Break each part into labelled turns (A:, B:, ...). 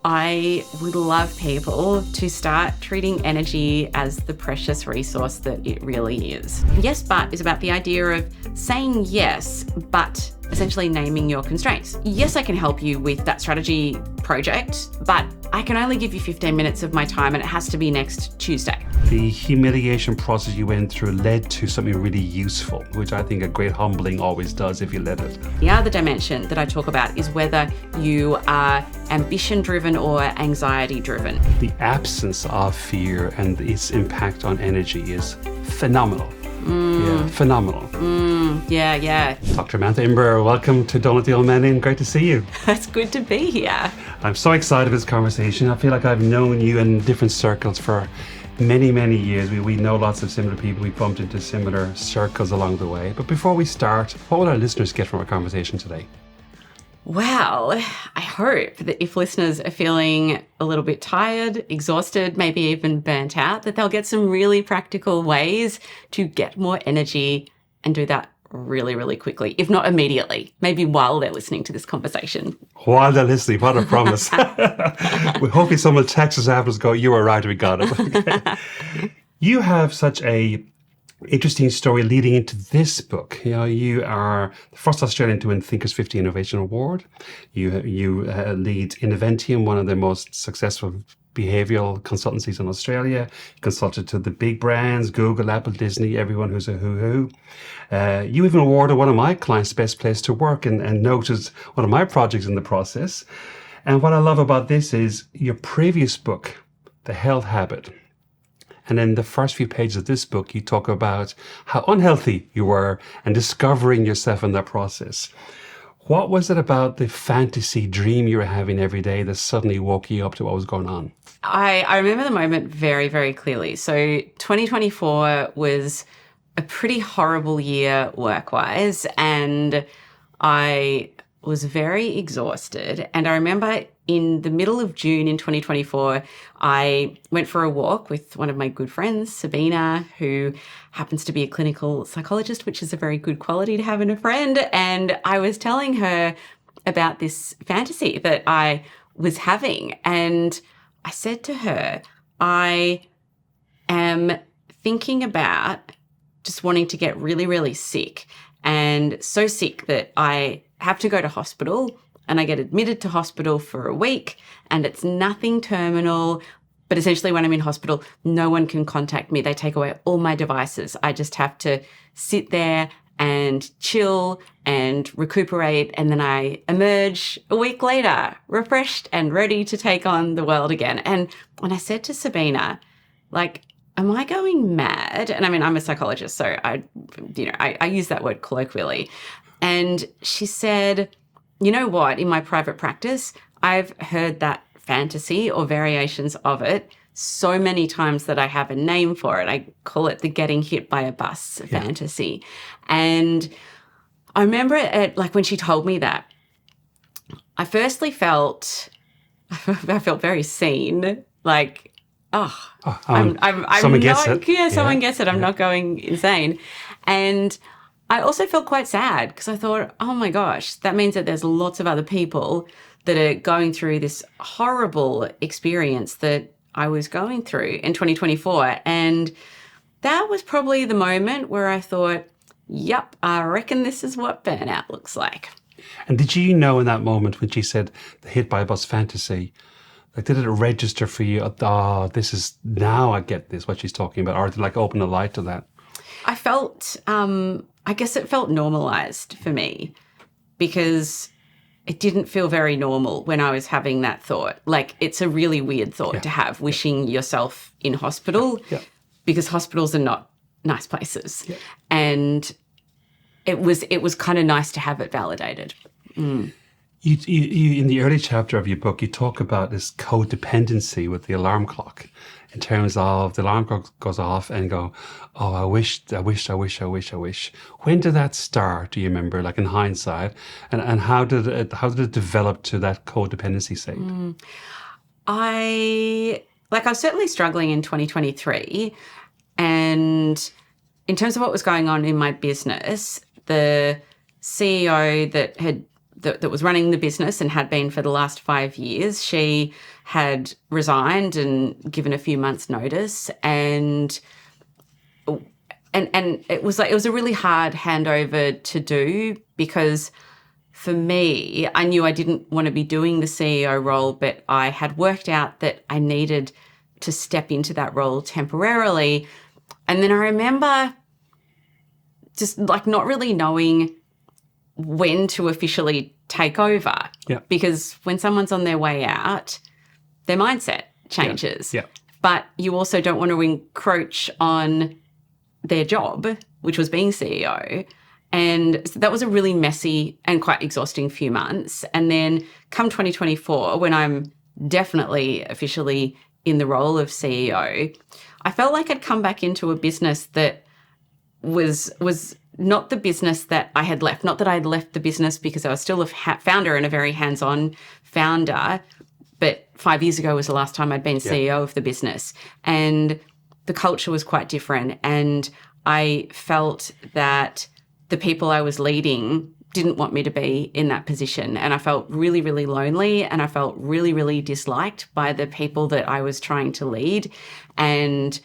A: I would love people to start treating energy as the precious resource that it really is. Yes, but is about the idea of saying yes, but essentially naming your constraints. Yes, I can help you with that strategy project, but I can only give you 15 minutes of my time and it has to be next Tuesday.
B: The humiliation process you went through led to something really useful, which I think a great humbling always does if you let it.
A: The other dimension that I talk about is whether you are ambition-driven or anxiety-driven.
B: The absence of fear and its impact on energy is phenomenal. Yeah, phenomenal.
A: Yeah.
B: Dr. Amantha Imber, welcome to Don't Let the Old Man In. Great to see you.
A: It's good to be here.
B: I'm so excited for this conversation. I feel like I've known you in different circles for many, many years. We know lots of similar people. We bumped into similar circles along the way. But before we start, what will our listeners get from our conversation today?
A: Well, I hope that if listeners are feeling a little bit tired, exhausted, maybe even burnt out, that they'll get some really practical ways to get more energy and do that really, really quickly, if not immediately, maybe while they're listening to this conversation.
B: While they're listening, what a promise. We hopefully someone will text us afterwards and go, you were right, we got it. Okay. You have such a interesting story leading into this book. You know, you are the first Australian to win Thinkers 50 Innovation Award. You lead Innoventium, one of the most successful behavioural consultancies in Australia. You consulted to the big brands, Google, Apple, Disney, everyone who's a who. You even awarded one of my clients Best Place to Work and noted one of my projects in the process. And what I love about this is your previous book, The Health Habit. And in the first few pages of this book, you talk about how unhealthy you were and discovering yourself in that process. What was it about the fantasy dream you were having every day that suddenly woke you up to what was going on?
A: I remember the moment very, very clearly. So 2024 was a pretty horrible year work-wise, and I was very exhausted. And I remember in the middle of June in 2024, I went for a walk with one of my good friends, Sabina, who happens to be a clinical psychologist, which is a very good quality to have in a friend. And I was telling her about this fantasy that I was having. And I said to her, I am thinking about just wanting to get really, really sick, and so sick that I have to go to hospital, and I get admitted to hospital for a week, and it's nothing terminal. But essentially when I'm in hospital, no one can contact me. They take away all my devices. I just have to sit there and chill and recuperate. And then I emerge a week later, refreshed and ready to take on the world again. And when I said to Sabina, like, am I going mad? And I mean, I'm a psychologist, so I use that word colloquially. And she said, you know what, in my private practice, I've heard that fantasy or variations of it so many times that I have a name for it. I call it the getting hit by a bus fantasy. And I remember it, like when she told me that, I firstly felt very seen, like, I'm
B: someone
A: not,
B: gets it.
A: Yeah, someone gets it. I'm not going insane. And I also felt quite sad because I thought, oh my gosh, that means that there's lots of other people that are going through this horrible experience that I was going through in 2024. And that was probably the moment where I thought, yep, I reckon this is what burnout looks like.
B: And did you know in that moment when she said the hit by a bus fantasy, like, did it register for you? Oh, this is, now I get this, what she's talking about. Or did it like open a light to that?
A: I felt, I guess it felt normalized for me because it didn't feel very normal when I was having that thought. Like, it's a really weird thought to have, wishing yourself in hospital because hospitals are not nice places. Yeah. And it was kind of nice to have it validated. Mm.
B: You in the early chapter of your book, you talk about this codependency with the alarm clock in terms of the alarm clock goes off and go, oh, I wish. When did that start? Do you remember, like in hindsight? And how did it develop to that codependency state?
A: I was certainly struggling in 2023. And in terms of what was going on in my business, the CEO that had that was running the business and had been for the last 5 years, she had resigned and given a few months' notice, and it was a really hard handover to do, because for me, I knew I didn't want to be doing the CEO role, but I had worked out that I needed to step into that role temporarily. And then I remember just like not really knowing when to officially take over.
B: Yeah.
A: Because when someone's on their way out, their mindset changes.
B: Yeah.
A: But you also don't want to encroach on their job, which was being CEO. And so that was a really messy and quite exhausting few months. And then come 2024, when I'm definitely officially in the role of CEO, I felt like I'd come back into a business that was not the business that I had left. Not that I had left the business because I was still a founder and a very hands-on founder, but 5 years ago was the last time I'd been CEO of the business. And the culture was quite different. And I felt that the people I was leading didn't want me to be in that position. And I felt really, really lonely, and I felt really, really disliked by the people that I was trying to lead. And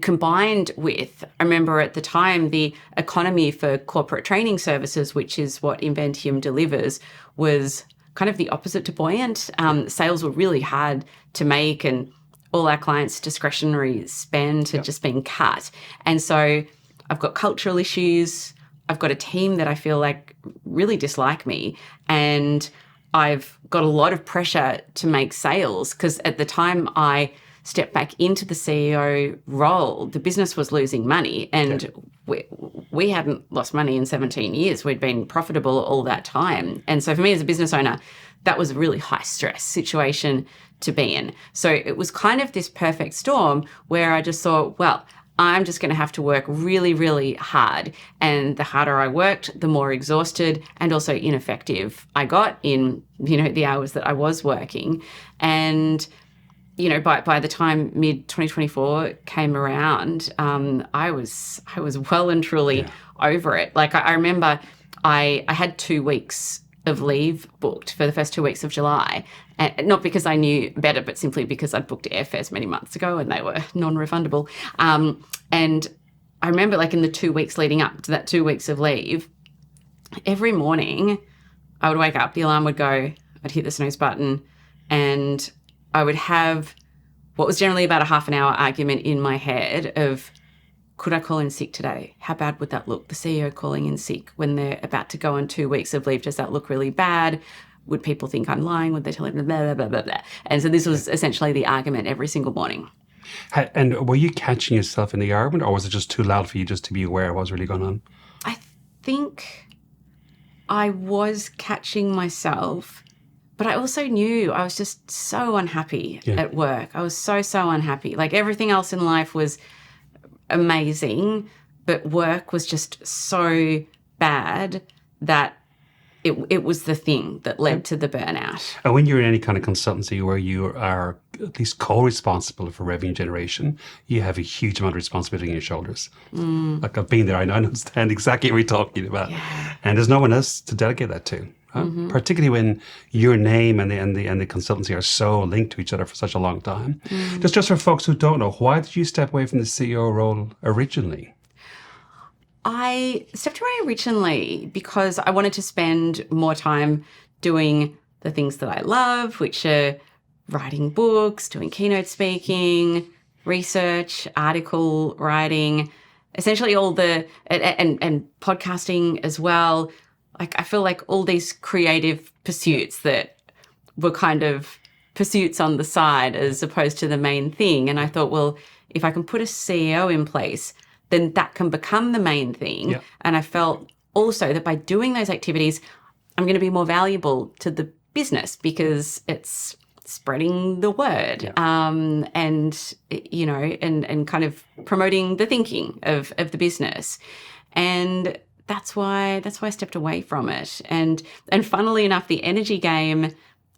A: combined with, I remember at the time, the economy for corporate training services, which is what Inventium delivers, was kind of the opposite to buoyant. Sales were really hard to make, and all our clients' discretionary spend had just been cut. And so I've got cultural issues. I've got a team that I feel like really dislike me, and I've got a lot of pressure to make sales, because at the time I stepped back into the CEO role, the business was losing money, and we hadn't lost money in 17 years. We'd been profitable all that time. And so for me as a business owner, that was a really high stress situation to be in. So it was kind of this perfect storm where I just thought, well, I'm just going to have to work really, really hard. And the harder I worked, the more exhausted and also ineffective I got in, the hours that I was working. And by the time mid 2024 came around, I was well and truly over it. Like I remember I had 2 weeks of leave booked for the first 2 weeks of July, and not because I knew better, but simply because I'd booked airfares many months ago and they were non-refundable. And I remember, like, in the 2 weeks leading up to that 2 weeks of leave, every morning I would wake up, the alarm would go, I'd hit the snooze button, and I would have what was generally about a half an hour argument in my head of, could I call in sick today? How bad would that look? The CEO calling in sick when they're about to go on 2 weeks of leave, does that look really bad? Would people think I'm lying? Would they tell him blah, blah, blah, blah, blah? And so this was essentially the argument every single morning.
B: And were you catching yourself in the argument, or was it just too loud for you just to be aware of what was really going on?
A: I think I was catching myself, but I also knew I was just so unhappy at work. I was so unhappy. Like, everything else in life was amazing, but work was just so bad that it was the thing that led to the burnout.
B: And when you're in any kind of consultancy where you are at least co-responsible for revenue generation, you have a huge amount of responsibility on your shoulders. Like, I've been there, I understand exactly what you're talking about. Yeah. And there's no one else to delegate that to. Particularly when your name and the consultancy are so linked to each other for such a long time. Just for folks who don't know, why did you step away from the CEO role originally?
A: I stepped away originally because I wanted to spend more time doing the things that I love, which are writing books, doing keynote speaking, research, article writing, essentially all the, and podcasting as well. Like, I feel like all these creative pursuits that were kind of pursuits on the side as opposed to the main thing. And I thought, well, if I can put a CEO in place, then that can become the main thing. Yeah. And I felt also that by doing those activities, I'm going to be more valuable to the business because it's spreading the word, and kind of promoting the thinking of the business. And that's why I stepped away from it. And funnily enough, The Energy Game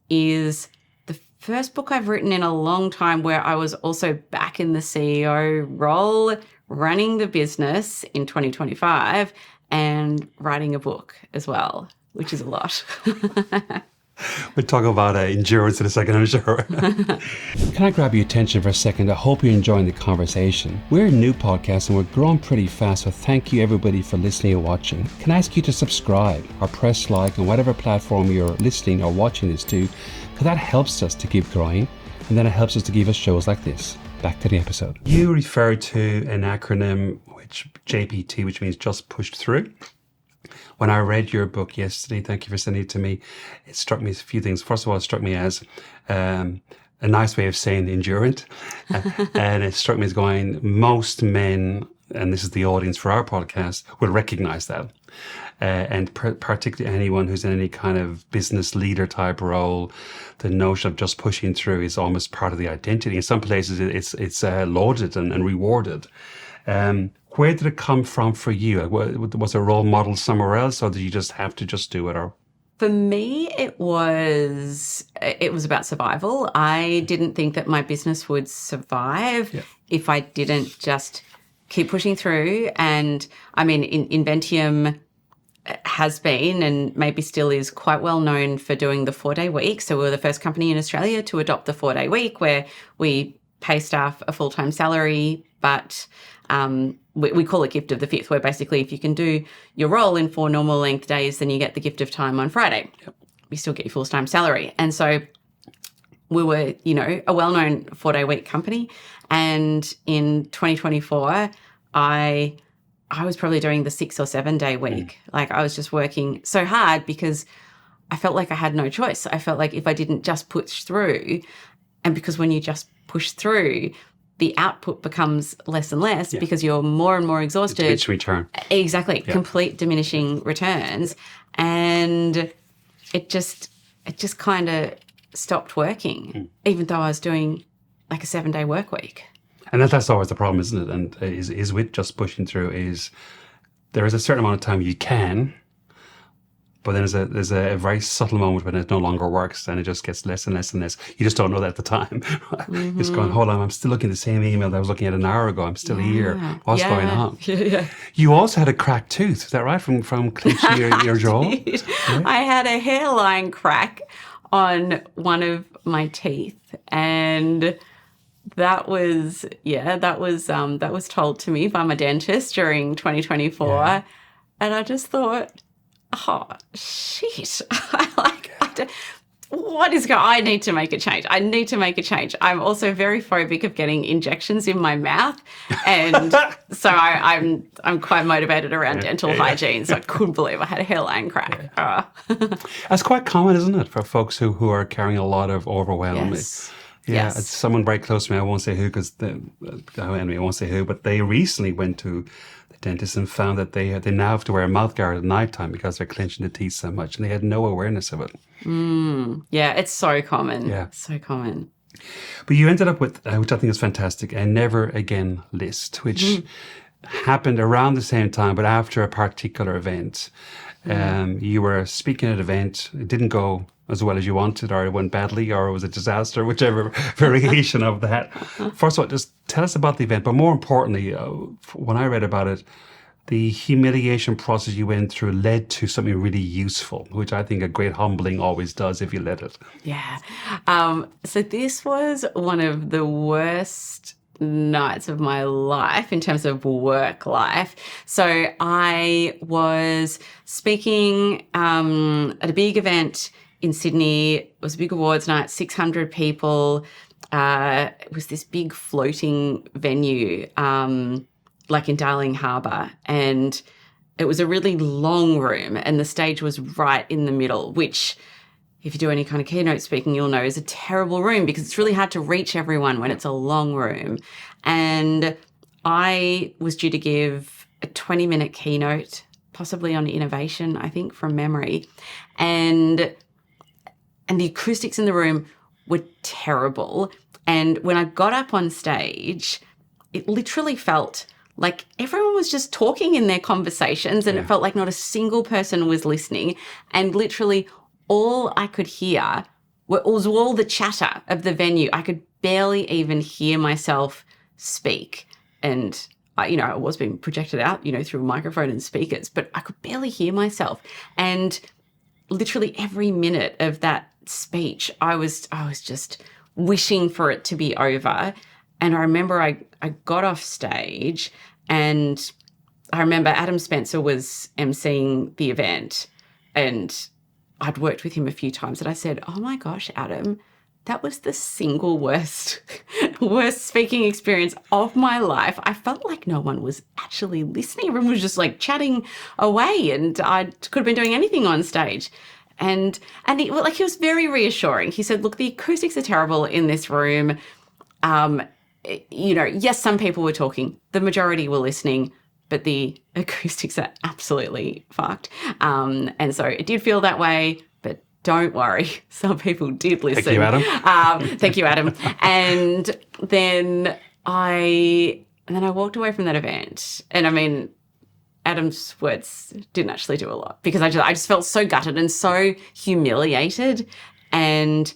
A: is the first book I've written in a long time where I was also back in the CEO role, running the business in 2025 and writing a book as well, which is a lot.
B: We'll talk about endurance in a second, I'm sure. Can I grab your attention for a second? I hope you're enjoying the conversation. We're a new podcast and we're growing pretty fast, so thank you everybody for listening and watching. Can I ask you to subscribe or press like on whatever platform you're listening or watching this to, because that helps us to keep growing, and then it helps us to give us shows like this. Back to the episode. You referred to an acronym, which JPT, which means just pushed through. When I read your book yesterday, thank you for sending it to me, it struck me as a few things. First of all, it struck me as a nice way of saying endurant. And it struck me as going, most men, and this is the audience for our podcast, will recognize that. And particularly anyone who's in any kind of business leader type role, the notion of just pushing through is almost part of the identity. In some places, it's lauded and rewarded. Where did it come from for you? Was a role model somewhere else, or did you just have to just do it? Or
A: for me, it was about survival. I didn't think that my business would survive if I didn't just keep pushing through. And I mean, Inventium has been and maybe still is quite well known for doing the 4-day week. So we were the first company in Australia to adopt the 4-day week, where we pay staff a full-time salary, but we call it gift of the fifth, where basically if you can do your role in 4 normal length days, then you get the gift of time on Friday. Yep. You still get your full-time salary. And so we were, a well-known 4-day week company. And in 2024, I was probably doing the 6 or 7 day week. Like I was just working so hard because I felt like I had no choice. I felt like if I didn't just push through, and because when you just push through, the output becomes less and less because you're more and more exhausted.
B: It's return.
A: Exactly. Yeah. Complete diminishing returns. And it just kind of stopped working, even though I was doing like a 7-day work week.
B: And that's always the problem, isn't it? And is with just pushing through is there is a certain amount of time you can, but then there's a very subtle moment when it no longer works and it just gets less and less and less. You just don't know that at the time. Mm-hmm. It's going, hold on, I'm still looking at the same email that I was looking at an hour ago. I'm still here. What's going on? Yeah. You also had a cracked tooth. Is that right? From clenching your jaw?
A: Yeah. I had a hairline crack on one of my teeth, and that was told to me by my dentist during 2024. Yeah. And I just thought, oh, shit. I need to make a change. I need to make a change. I'm also very phobic of getting injections in my mouth. And so I'm quite motivated around dental hygiene. So I couldn't believe I had a hairline crack.
B: Yeah. That's quite common, isn't it, for folks who are carrying a lot of overwhelm?
A: Yes.
B: Yeah,
A: yes.
B: It's someone very close to me. I won't say who I won't say who, but they recently went to the dentist and found that they now have to wear a mouth guard at night time because they're clenching the teeth so much, and they had no awareness of it.
A: Yeah, it's so common.
B: Yeah.
A: So common.
B: But you ended up with, which I think is fantastic, a never again list, which happened around the same time, but after a particular event. You were speaking at an event. It didn't go as well as you wanted, or it went badly, or it was a disaster, whichever variation of that. First of all, just tell us about the event. But more importantly, when I read about it, the humiliation process you went through led to something really useful, which I think a great humbling always does if you let it.
A: Yeah. So this was one of the worst nights of my life in terms of work life. So I was speaking at a big event in Sydney. It was a big awards night, 600 people. It was this big floating venue, like in Darling Harbour. And it was a really long room, and the stage was right in the middle, which, if you do any kind of keynote speaking, you'll know is a terrible room because it's really hard to reach everyone when it's a long room. And I was due to give a 20-minute keynote, possibly on innovation, I think, from memory. And the acoustics in the room were terrible. And when I got up on stage, it literally felt like everyone was just talking in their conversations, and it felt like not a single person was listening. And literally all I could hear was all the chatter of the venue. I could barely even hear myself speak. And I was being projected out, through a microphone and speakers, but I could barely hear myself. And literally every minute of that speech, I was just wishing for it to be over. And I remember I got off stage, and I remember Adam Spencer was emceeing the event, and I'd worked with him a few times, and I said, "Oh my gosh, Adam, that was the single worst speaking experience of my life. I felt like no one was actually listening. Everyone was just like chatting away, and I could have been doing anything on stage." And he was very reassuring. He said, "Look, the acoustics are terrible in this room. Yes, some people were talking. The majority were listening, but the acoustics are absolutely fucked. And so it did feel that way, but don't worry. Some people did listen."
B: Thank you, Adam.
A: Thank you, Adam. And then I walked away from that event. And I mean, Adam's words didn't actually do a lot, because I just felt so gutted and so humiliated. And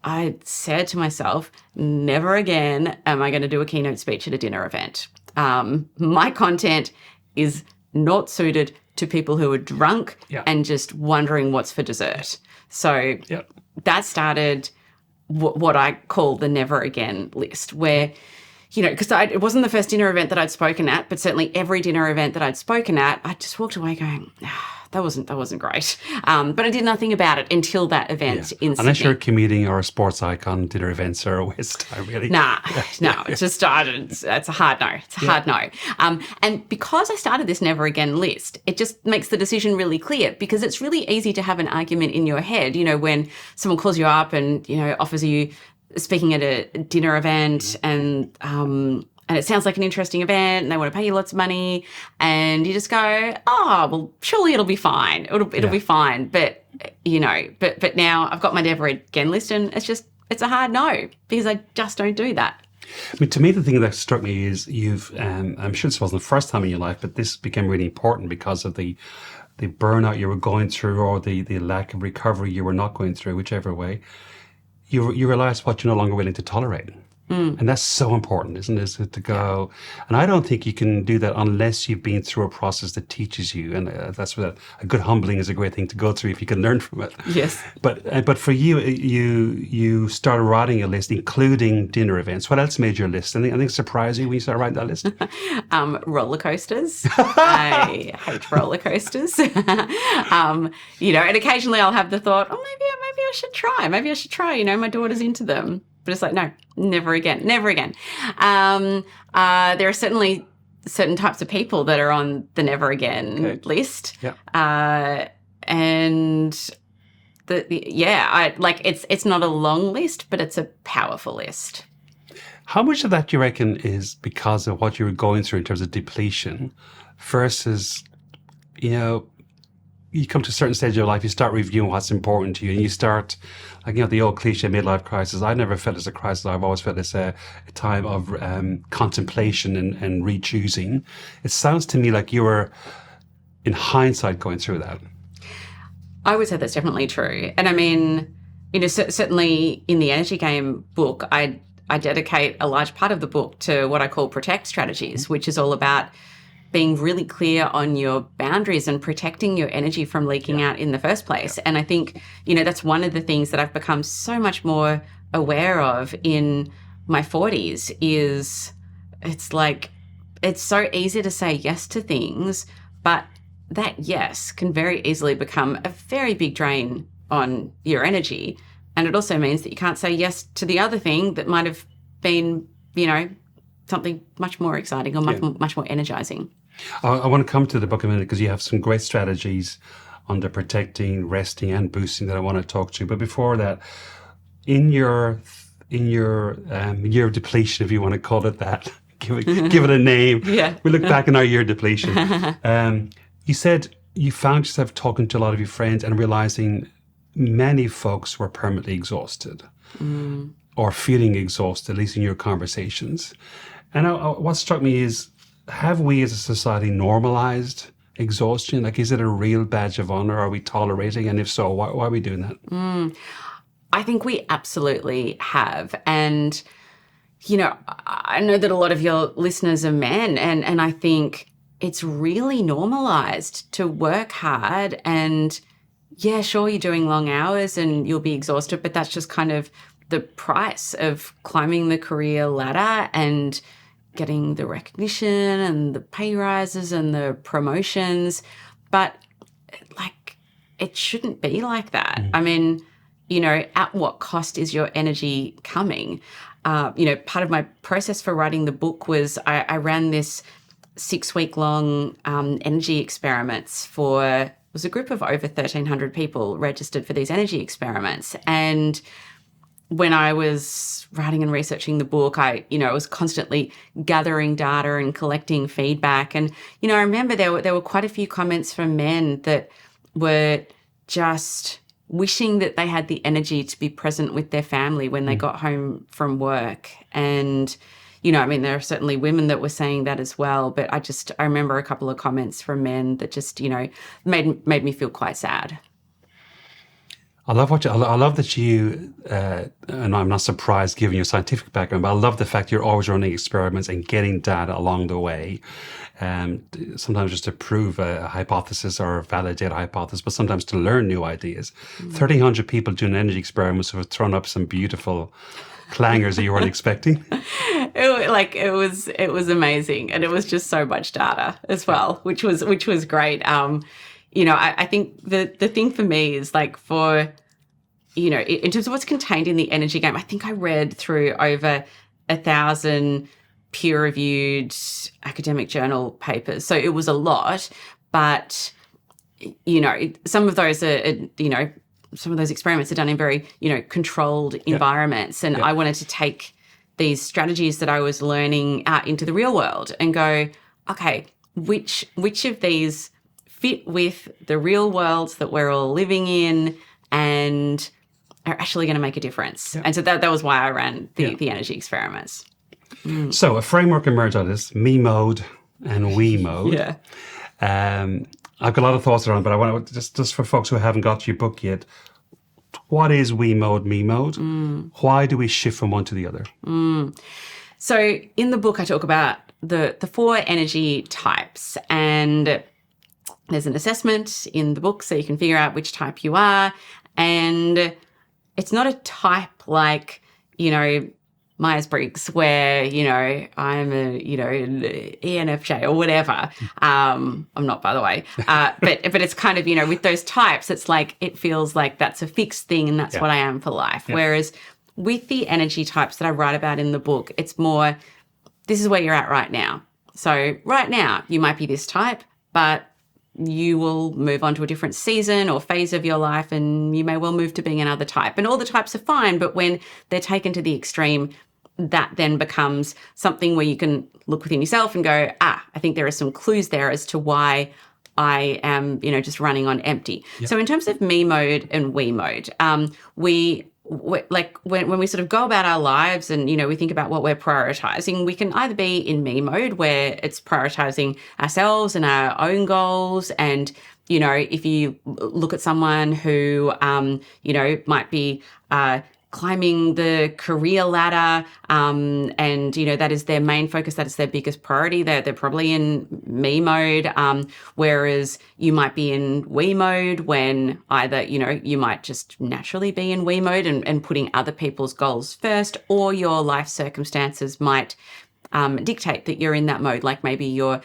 A: I said to myself, never again am I going to do a keynote speech at a dinner event. My content is not suited to people who are drunk and just wondering what's for dessert. So that started what I call the never again list, where, because it wasn't the first dinner event that I'd spoken at, but certainly every dinner event that I'd spoken at, I just walked away going, that wasn't great. But I did nothing about it until that event in Sydney.
B: Unless you're a comedian or a sports icon, dinner events are a waste of time, really.
A: No, it's just it's a hard no. It's a hard no. And because I started this never again list, it just makes the decision really clear, because it's really easy to have an argument in your head, when someone calls you up and, offers you speaking at a dinner event, and it sounds like an interesting event, and they want to pay you lots of money, and you just go, "Oh, well, surely it'll be fine. It'll be fine." But but now I've got my never again list, and it's a hard no, because I just don't do that.
B: I mean, to me, the thing that struck me is you've, I'm sure this wasn't the first time in your life, but this became really important because of the burnout you were going through, or the lack of recovery you were not going through, whichever way. You realize what you're no longer willing to tolerate. And that's so important, isn't it? To go, and I don't think you can do that unless you've been through a process that teaches you, and that's what a good humbling is a great thing to go through if you can learn from it.
A: Yes.
B: But for you, you started writing a list, including dinner events. What else made your list? Anything surprised you when you started writing that list?
A: Roller coasters. I hate roller coasters. And occasionally I'll have the thought, oh, maybe I should try. Maybe I should try. My daughter's into them. But it's like, no, never again, never again. There are certainly certain types of people that are on the never again list. Yeah. It's not a long list, but it's a powerful list.
B: How much of that do you reckon is because of what you were going through in terms of depletion versus, you come to a certain stage of your life, you start reviewing what's important to you, and you start, the old cliche midlife crisis. I never felt as a crisis. I've always felt as a time of contemplation and re-choosing. It sounds to me like you were, in hindsight, going through that.
A: I would say that's definitely true. And I mean, certainly in the Energy Game book, I dedicate a large part of the book to what I call protect strategies, which is all about being really clear on your boundaries and protecting your energy from leaking out in the first place. And I think, that's one of the things that I've become so much more aware of in my 40s is it's like, it's so easy to say yes to things, but that yes can very easily become a very big drain on your energy. And it also means that you can't say yes to the other thing that might have been, something much more exciting or much more energizing.
B: I want to come to the book in a minute, because you have some great strategies under protecting, resting, and boosting that I want to talk to. But before that, in your year of depletion, if you want to call it that, give it a name.
A: Yeah.
B: We look back in our year of depletion. You said you found yourself talking to a lot of your friends and realizing many folks were permanently exhausted or feeling exhausted, at least in your conversations. And what struck me is, have we as a society normalized exhaustion? Like, is it a real badge of honor? Are we tolerating? And if so, why are we doing that?
A: I think we absolutely have. And, I know that a lot of your listeners are men, and I think it's really normalized to work hard and, yeah, sure, you're doing long hours and you'll be exhausted, but that's just kind of the price of climbing the career ladder and getting the recognition and the pay rises and the promotions. But, it shouldn't be like that. I mean, at what cost is your energy coming? Part of my process for writing the book was I ran this 6-week-long energy experiments it was a group of over 1,300 people registered for these energy experiments. And when I was writing and researching the book, I was constantly gathering data and collecting feedback. And, I remember there were quite a few comments from men that were just wishing that they had the energy to be present with their family when they got home from work. And, there are certainly women that were saying that as well. But I remember a couple of comments from men that just, made me feel quite sad.
B: I love that you, and I'm not surprised given your scientific background, but I love the fact you're always running experiments and getting data along the way. Sometimes just to prove a hypothesis or validate a hypothesis, but sometimes to learn new ideas. 1,300 people doing energy experiments have thrown up some beautiful clangers that you weren't expecting.
A: It was amazing, and it was just so much data as well, which was great. I think the thing for me is in terms of what's contained in the energy game, I think I read through over 1,000 peer-reviewed academic journal papers. So it was a lot, but, some of those some of those experiments are done in very, controlled environments. And I wanted to take these strategies that I was learning out into the real world and go, okay, which of these fit with the real world that we're all living in and are actually going to make a difference. And so that was why I ran the energy experiments.
B: So a framework emerged out of this, me mode and we mode. I've got a lot of thoughts around, but I want to just for folks who haven't got your book yet, what is we mode, me mode? Why do we shift from one to the other?
A: So in the book, I talk about the 4 energy types, and there's an assessment in the book so you can figure out which type you are. And it's not a type like, Myers-Briggs where, I'm an ENFJ or whatever. I'm not, by the way. But it's kind of, with those types, it's like it feels like that's a fixed thing and that's what I am for life. Whereas with the energy types that I write about in the book, it's more, this is where you're at right now. So right now you might be this type, but you will move on to a different season or phase of your life and you may well move to being another type. And all the types are fine, but when they're taken to the extreme, that then becomes something where you can look within yourself and go, I think there are some clues there as to why I am, just running on empty. So in terms of me mode and we mode, we when we sort of go about our lives and, we think about what we're prioritizing, we can either be in me mode where it's prioritizing ourselves and our own goals. And, if you look at someone who, might be climbing the career ladder, and that is their main focus, that is their biggest priority, they're probably in me mode, whereas you might be in we mode when either you might just naturally be in we mode and putting other people's goals first, or your life circumstances might dictate that you're in that mode. Like maybe you're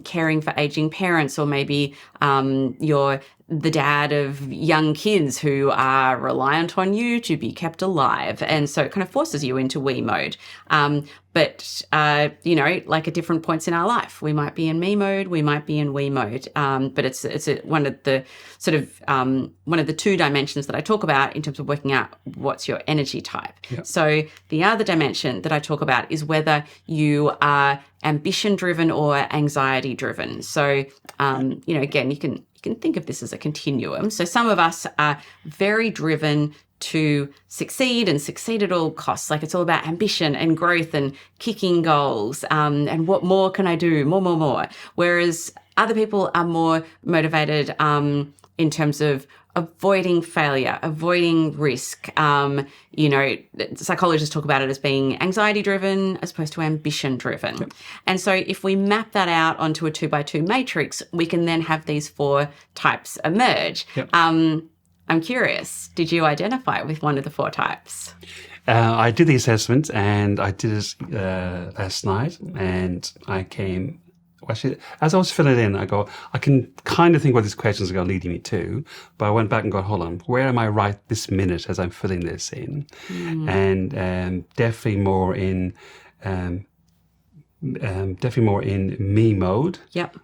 A: caring for aging parents, or maybe you're the dad of young kids who are reliant on you to be kept alive. And so it kind of forces you into we mode. But at different points in our life, we might be in me mode, we might be in we mode. But it's one of the sort of one of the 2 dimensions that I talk about in terms of working out what's your energy type. So the other dimension that I talk about is whether you are ambition driven or anxiety driven. So, again, you can think of this as a continuum. So some of us are very driven to succeed and succeed at all costs. Like it's all about ambition and growth and kicking goals, and what more can I do? More. Whereas other people are more motivated in terms of avoiding failure, avoiding risk. Psychologists talk about it as being anxiety-driven as opposed to ambition-driven. Yep. And so if we map that out onto a 2x2 matrix, we can then have these 4 types emerge.
B: Yep.
A: I'm curious, did you identify with one of the 4 types?
B: I did the assessment, and I did it last night, and I came... Actually, as I was filling it in, I can kind of think what these questions are going to lead me to, but I went back and hold on, where am I right this minute as I'm filling this in? And definitely more in me mode.
A: Yep.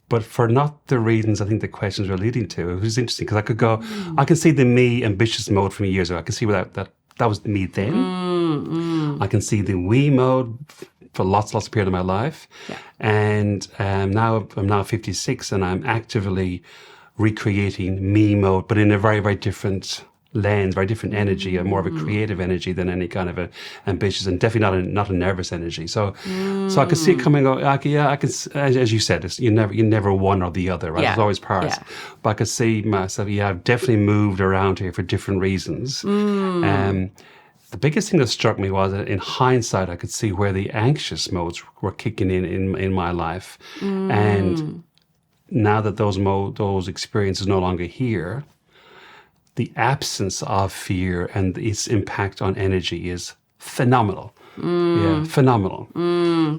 B: But for not the reasons I think the questions were leading to. It was interesting because I could go, I can see the me ambitious mode from years ago. I can see that was me then. I can see the we mode for lots of period of my life.
A: Yeah.
B: And now I'm 56 and I'm actively recreating me mode, but in a very, very different lens, very different energy, more of a creative energy than any kind of a ambitious, and definitely not a nervous energy. So I could see it coming. I can, as you said, you're never one or the other, right?
A: Yeah.
B: There's always parts. Yeah. But I could see myself. Yeah, I've definitely moved around here for different reasons. The biggest thing that struck me was that in hindsight, I could see where the anxious modes were kicking in my life. And now that those experiences are no longer here, the absence of fear and its impact on energy is phenomenal. Yeah, phenomenal.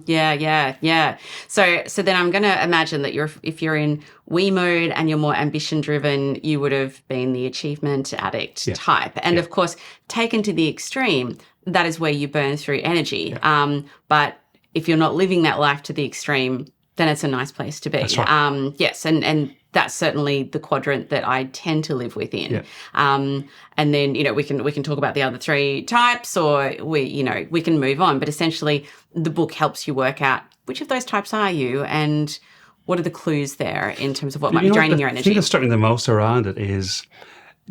A: Yeah. So then I'm going to imagine that if you're in we mode and you're more ambition driven, you would have been the achievement addict type. And of course, taken to the extreme, that is where you burn through energy. Yeah. But if you're not living that life to the extreme, then it's a nice place to be.
B: That's right.
A: Yes, and that's certainly the quadrant that I tend to live within.
B: Yeah.
A: And then, we can talk about the other 3 types, or we can move on. But essentially, the book helps you work out which of those types are you and what are the clues there in terms of what might be draining your energy.
B: The thing that's struck me the most around it is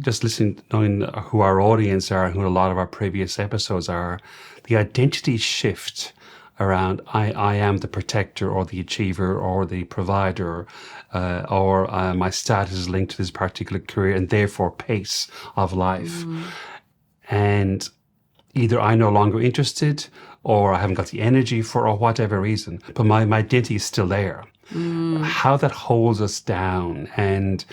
B: just listening, knowing who our audience are, who a lot of our previous episodes are, the identity shift around I am the protector or the achiever or the provider, or my status is linked to this particular career and therefore pace of life. And either I'm no longer interested or I haven't got the energy for, or whatever reason, but my identity is still there. How that holds us down. And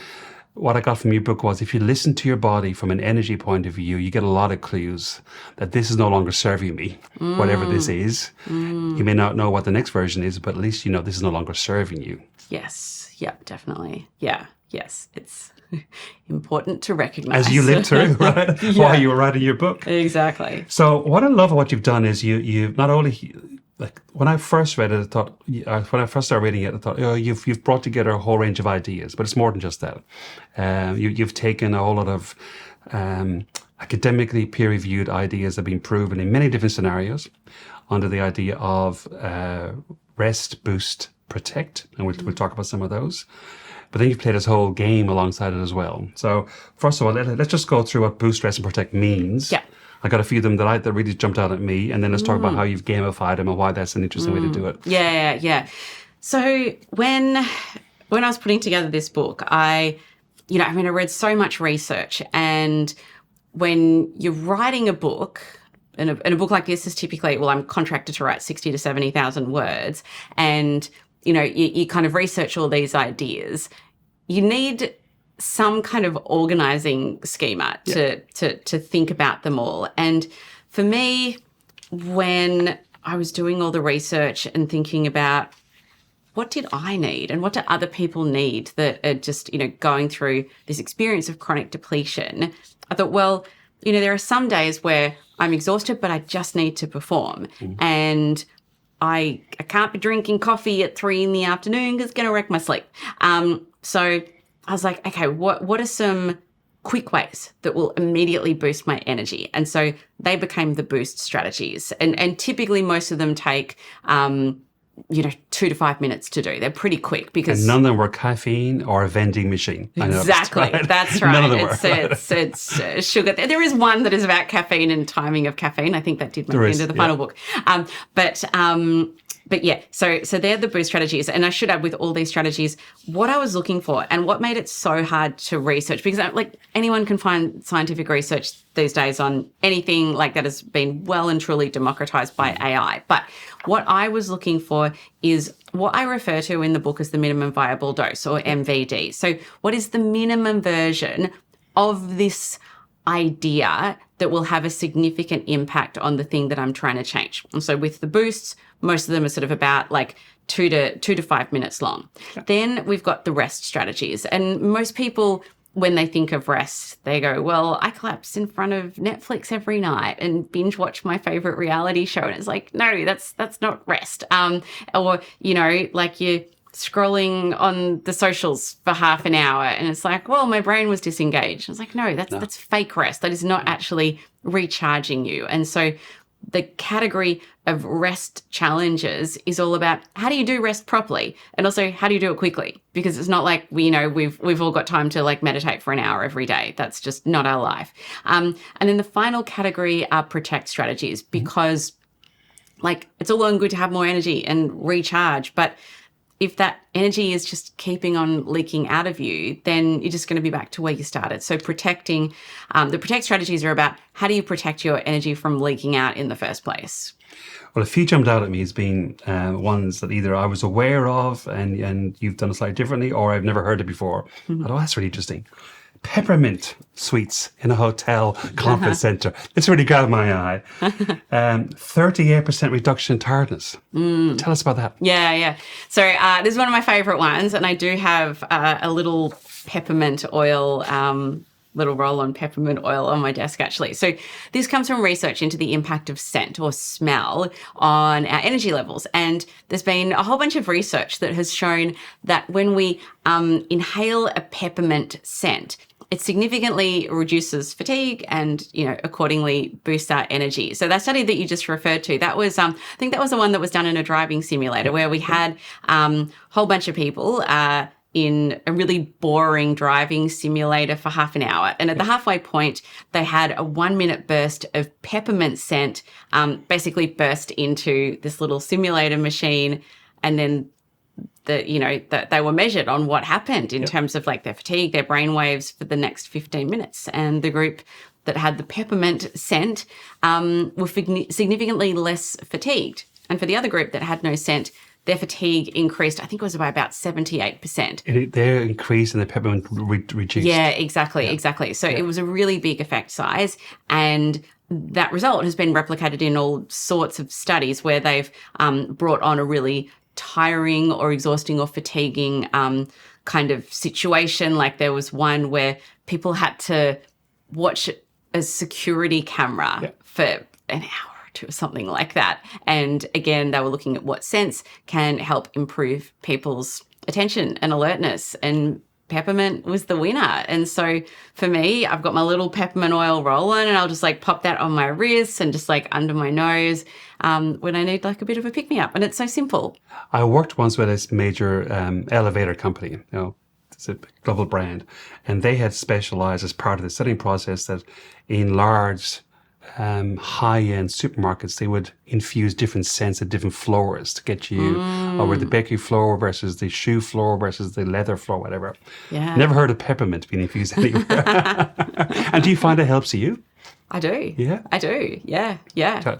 B: what I got from your book was, if you listen to your body from an energy point of view, you get a lot of clues that this is no longer serving me, whatever this is. You may not know what the next version is, but at least you know this is no longer serving you.
A: Yes. Yep, definitely. Yeah. Yes. It's important to recognize.
B: As you lived through, right? While you were writing your book.
A: Exactly.
B: So what I love of what you've done is you not only... Like when I first read it, when I first started reading it, I thought, you've brought together a whole range of ideas, but it's more than just that. You've taken a whole lot of academically peer-reviewed ideas that have been proven in many different scenarios under the idea of rest, boost, protect, and we'll talk about some of those. But then you've played this whole game alongside it as well. So first of all, let's just go through what boost, rest, and protect means. Yeah. I got a few of them that really jumped out at me, and then let's talk about how you've gamified them and why that's an interesting way to do it.
A: Yeah. So when I was putting together this book, I read so much research, and when you're writing a book, and a book like this is typically, I'm contracted to write 60 to 70,000 words, and you kind of research all these ideas. You need some kind of organizing schema to think about them all. And for me, when I was doing all the research and thinking about what did I need and what do other people need that are just, going through this experience of chronic depletion, I thought, there are some days where I'm exhausted, but I just need to perform. And I can't be drinking coffee at 3 p.m. because it's going to wreck my sleep. So I was like, okay, what are some quick ways that will immediately boost my energy? And so they became the boost strategies. And typically most of them take, 2 to 5 minutes to do. They're pretty quick because...
B: And none of them were caffeine or a vending machine.
A: Exactly. That's right.
B: None of them were.
A: It's sugar. There is one that is about caffeine and timing of caffeine. I think that did make it into the final book. But yeah, so they're the boost strategies. And I should add, with all these strategies, what I was looking for and what made it so hard to research, because like anyone can find scientific research these days on anything like that has been well and truly democratized by AI. But what I was looking for is what I refer to in the book as the minimum viable dose, or MVD. So what is the minimum version of this idea that will have a significant impact on the thing that I'm trying to change? And so with the boosts, most of them are sort of about like 2 to 5 minutes long. Yeah. Then we've got the rest strategies. And most people, when they think of rest, they go, well, I collapse in front of Netflix every night and binge watch my favorite reality show. And it's like, no, that's not rest. Or, you know, like you're scrolling on the socials for half an hour and it's like, well, my brain was disengaged. It's like, no, that's fake rest. That is not actually recharging you. And so the category of rest challenges is all about how do you do rest properly, and also how do you do it quickly, because it's not like we've all got time to like meditate for an hour every day. That's just not our life. And then the final category are protect strategies, because like it's all well and good to have more energy and recharge, but if that energy is just keeping on leaking out of you, then you're just going to be back to where you started. So protecting, the protect strategies are about how do you protect your energy from leaking out in the first place?
B: Well, a few jumped out at me as being ones that either I was aware of and you've done it slightly differently, or I've never heard it before. Mm-hmm. Oh, that's really interesting. Peppermint sweets in a hotel conference centre. It's really grabbed my eye. 38% reduction in tiredness. Tell us about that.
A: Yeah. So this is one of my favourite ones, and I do have a little peppermint oil, little roll-on peppermint oil on my desk, actually. So this comes from research into the impact of scent or smell on our energy levels. And there's been a whole bunch of research that has shown that when we inhale a peppermint scent, it significantly reduces fatigue and, accordingly boosts our energy. So that study that you just referred to, that was, I think that was the one that was done in a driving simulator where we had a whole bunch of people in a really boring driving simulator for half an hour. And at the halfway point, they had a 1 minute burst of peppermint scent basically burst into this little simulator machine. And then that they were measured on what happened in terms of like their fatigue, their brain waves for the next 15 minutes. And the group that had the peppermint scent were significantly less fatigued. And for the other group that had no scent, their fatigue increased, I think it was by about 78%.
B: Their increase in the peppermint reduced.
A: Yeah, exactly. So it was a really big effect size. And that result has been replicated in all sorts of studies where they've brought on a really tiring or exhausting or fatiguing kind of situation. Like there was one where people had to watch a security camera for an hour or two or something like that. And again, they were looking at what scents can help improve people's attention and alertness, and peppermint was the winner. And so for me, I've got my little peppermint oil roll-on and I'll just like pop that on my wrist and just like under my nose when I need like a bit of a pick-me-up. And it's so simple.
B: I worked once with this major elevator company, it's a global brand, and they had specialized as part of the setting process that in large high-end supermarkets, they would infuse different scents at different floors to get you over the bakery floor versus the shoe floor versus the leather floor, whatever.
A: Yeah.
B: Never heard of peppermint being infused anywhere. And do you find it helps you?
A: I do.
B: Yeah?
A: I do. Yeah.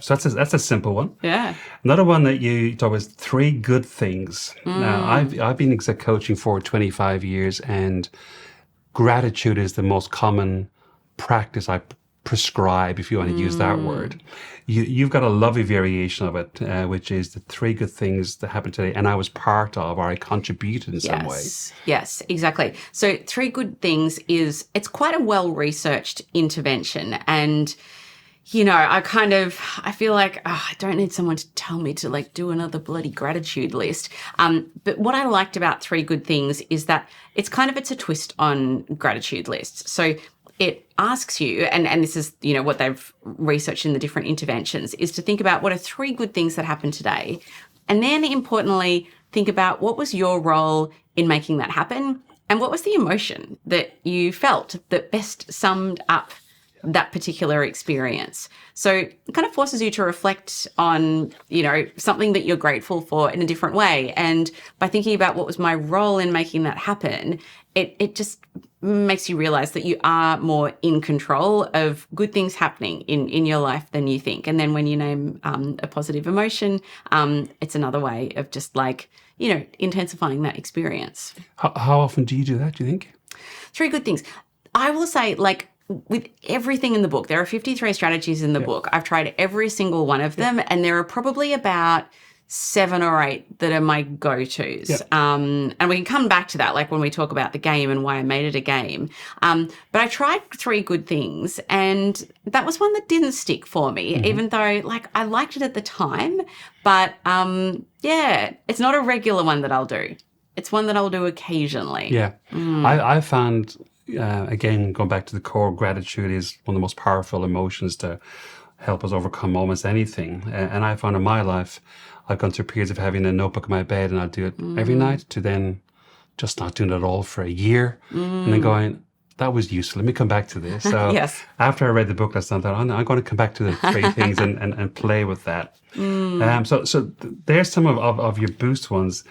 B: So that's a simple one.
A: Yeah.
B: Another one that you talk was 3 good things. Now, I've been exec coaching for 25 years, and gratitude is the most common practice I prescribe, if you want to use that word. You've got a lovely variation of it, which is the 3 good things that happened today, and I was part of, or I contributed in some way.
A: Yes, exactly. So 3 good things it's quite a well-researched intervention, and I feel like I don't need someone to tell me to like do another bloody gratitude list. But what I liked about 3 good things is that it's a twist on gratitude lists. So it asks you, and this is, what they've researched in the different interventions, is to think about what are 3 good things that happened today. And then importantly, think about what was your role in making that happen, and what was the emotion that you felt that best summed up that particular experience. So it kind of forces you to reflect on, something that you're grateful for in a different way. And by thinking about what was my role in making that happen, it just makes you realize that you are more in control of good things happening in your life than you think. And then when you name a positive emotion, it's another way of just intensifying that experience.
B: How often do you do that, do you think?
A: 3 good things. I will say, with everything in the book, there are 53 strategies in the book. I've tried every single one of them, and there are probably about 7 or 8 that are my go-tos.
B: Yeah.
A: And we can come back to that, when we talk about the game and why I made it a game. But I tried 3 good things, and that was one that didn't stick for me, even though, I liked it at the time. But, it's not a regular one that I'll do. It's one that I'll do occasionally.
B: Yeah. I found, again, going back to the core, gratitude is one of the most powerful emotions to help us overcome almost anything. And I found in my life, I've gone through periods of having a notebook in my bed and I'll do it every night, to then just not doing it at all for a year. And then going, that was useful. Let me come back to this. So
A: Yes.
B: after I read the book last night, I thought, I'm going to come back to the 3 things and play with that. So there's some of your boost ones.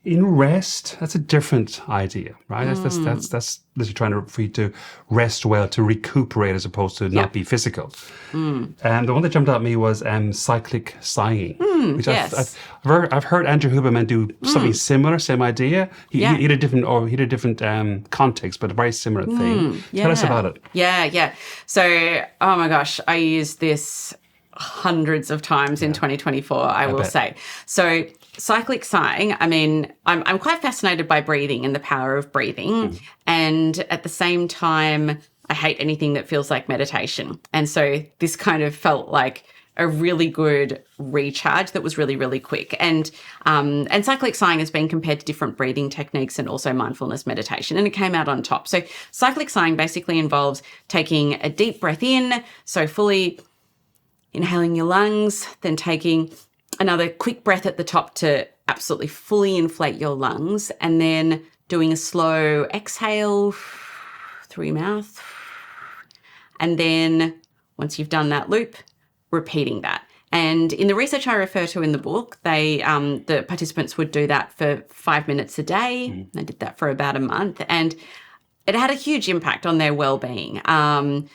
B: In rest, that's a different idea, right? That's literally trying for you to rest well, to recuperate as opposed to not be physical. And the one that jumped out at me was cyclic sighing, which
A: yes.
B: I've heard Andrew Huberman do something similar, same idea. He had a different context, but a very similar thing. Tell us about it.
A: Yeah. So, oh my gosh, I used this hundreds of times in 2024, I will say. So cyclic sighing, I'm quite fascinated by breathing and the power of breathing. And at the same time, I hate anything that feels like meditation. And so this kind of felt like a really good recharge that was really, really quick. And cyclic sighing has been compared to different breathing techniques and also mindfulness meditation, and it came out on top. So cyclic sighing basically involves taking a deep breath in, so fully inhaling your lungs, then taking another quick breath at the top to absolutely fully inflate your lungs, and then doing a slow exhale through your mouth. And then once you've done that loop, repeating that. And in the research I refer to in the book, the participants would do that for 5 minutes a day. They did that for about a month, and it had a huge impact on their well-being. And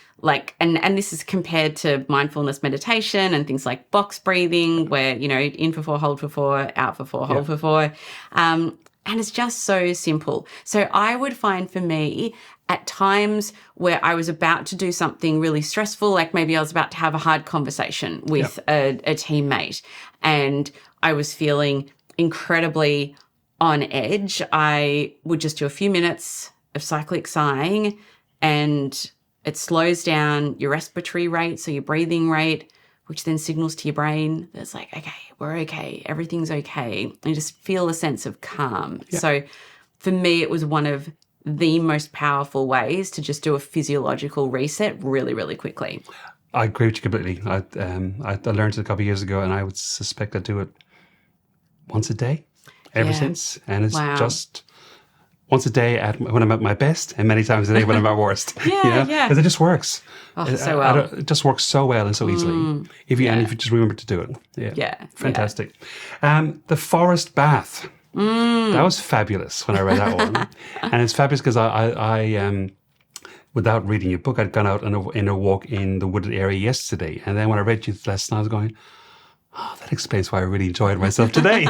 A: this is compared to mindfulness meditation and things like box breathing, where, in for 4, hold for 4, out for 4, hold for 4. And it's just so simple. So I would find for me, at times where I was about to do something really stressful, like maybe I was about to have a hard conversation with a teammate, and I was feeling incredibly on edge, I would just do a few minutes of cyclic sighing, and it slows down your respiratory rate, so your breathing rate, which then signals to your brain that it's like, okay, we're okay, everything's okay. And you just feel a sense of calm. Yeah. So for me, it was one of the most powerful ways to just do a physiological reset really, really quickly.
B: I agree with you completely. I learned it a couple of years ago, and I would suspect I do it once a day ever since. And it's just once a day when I'm at my best, and many times a day when I'm at my worst. Because it just works.
A: Oh, so well.
B: It just works so well and so easily. If you just remember to do it. Yeah. Fantastic. The forest bath. That was fabulous when I read that one. And it's fabulous because I without reading your book, I'd gone out in a walk in the wooded area yesterday. And then when I read you last night, I was going, oh, that explains why I really enjoyed myself today.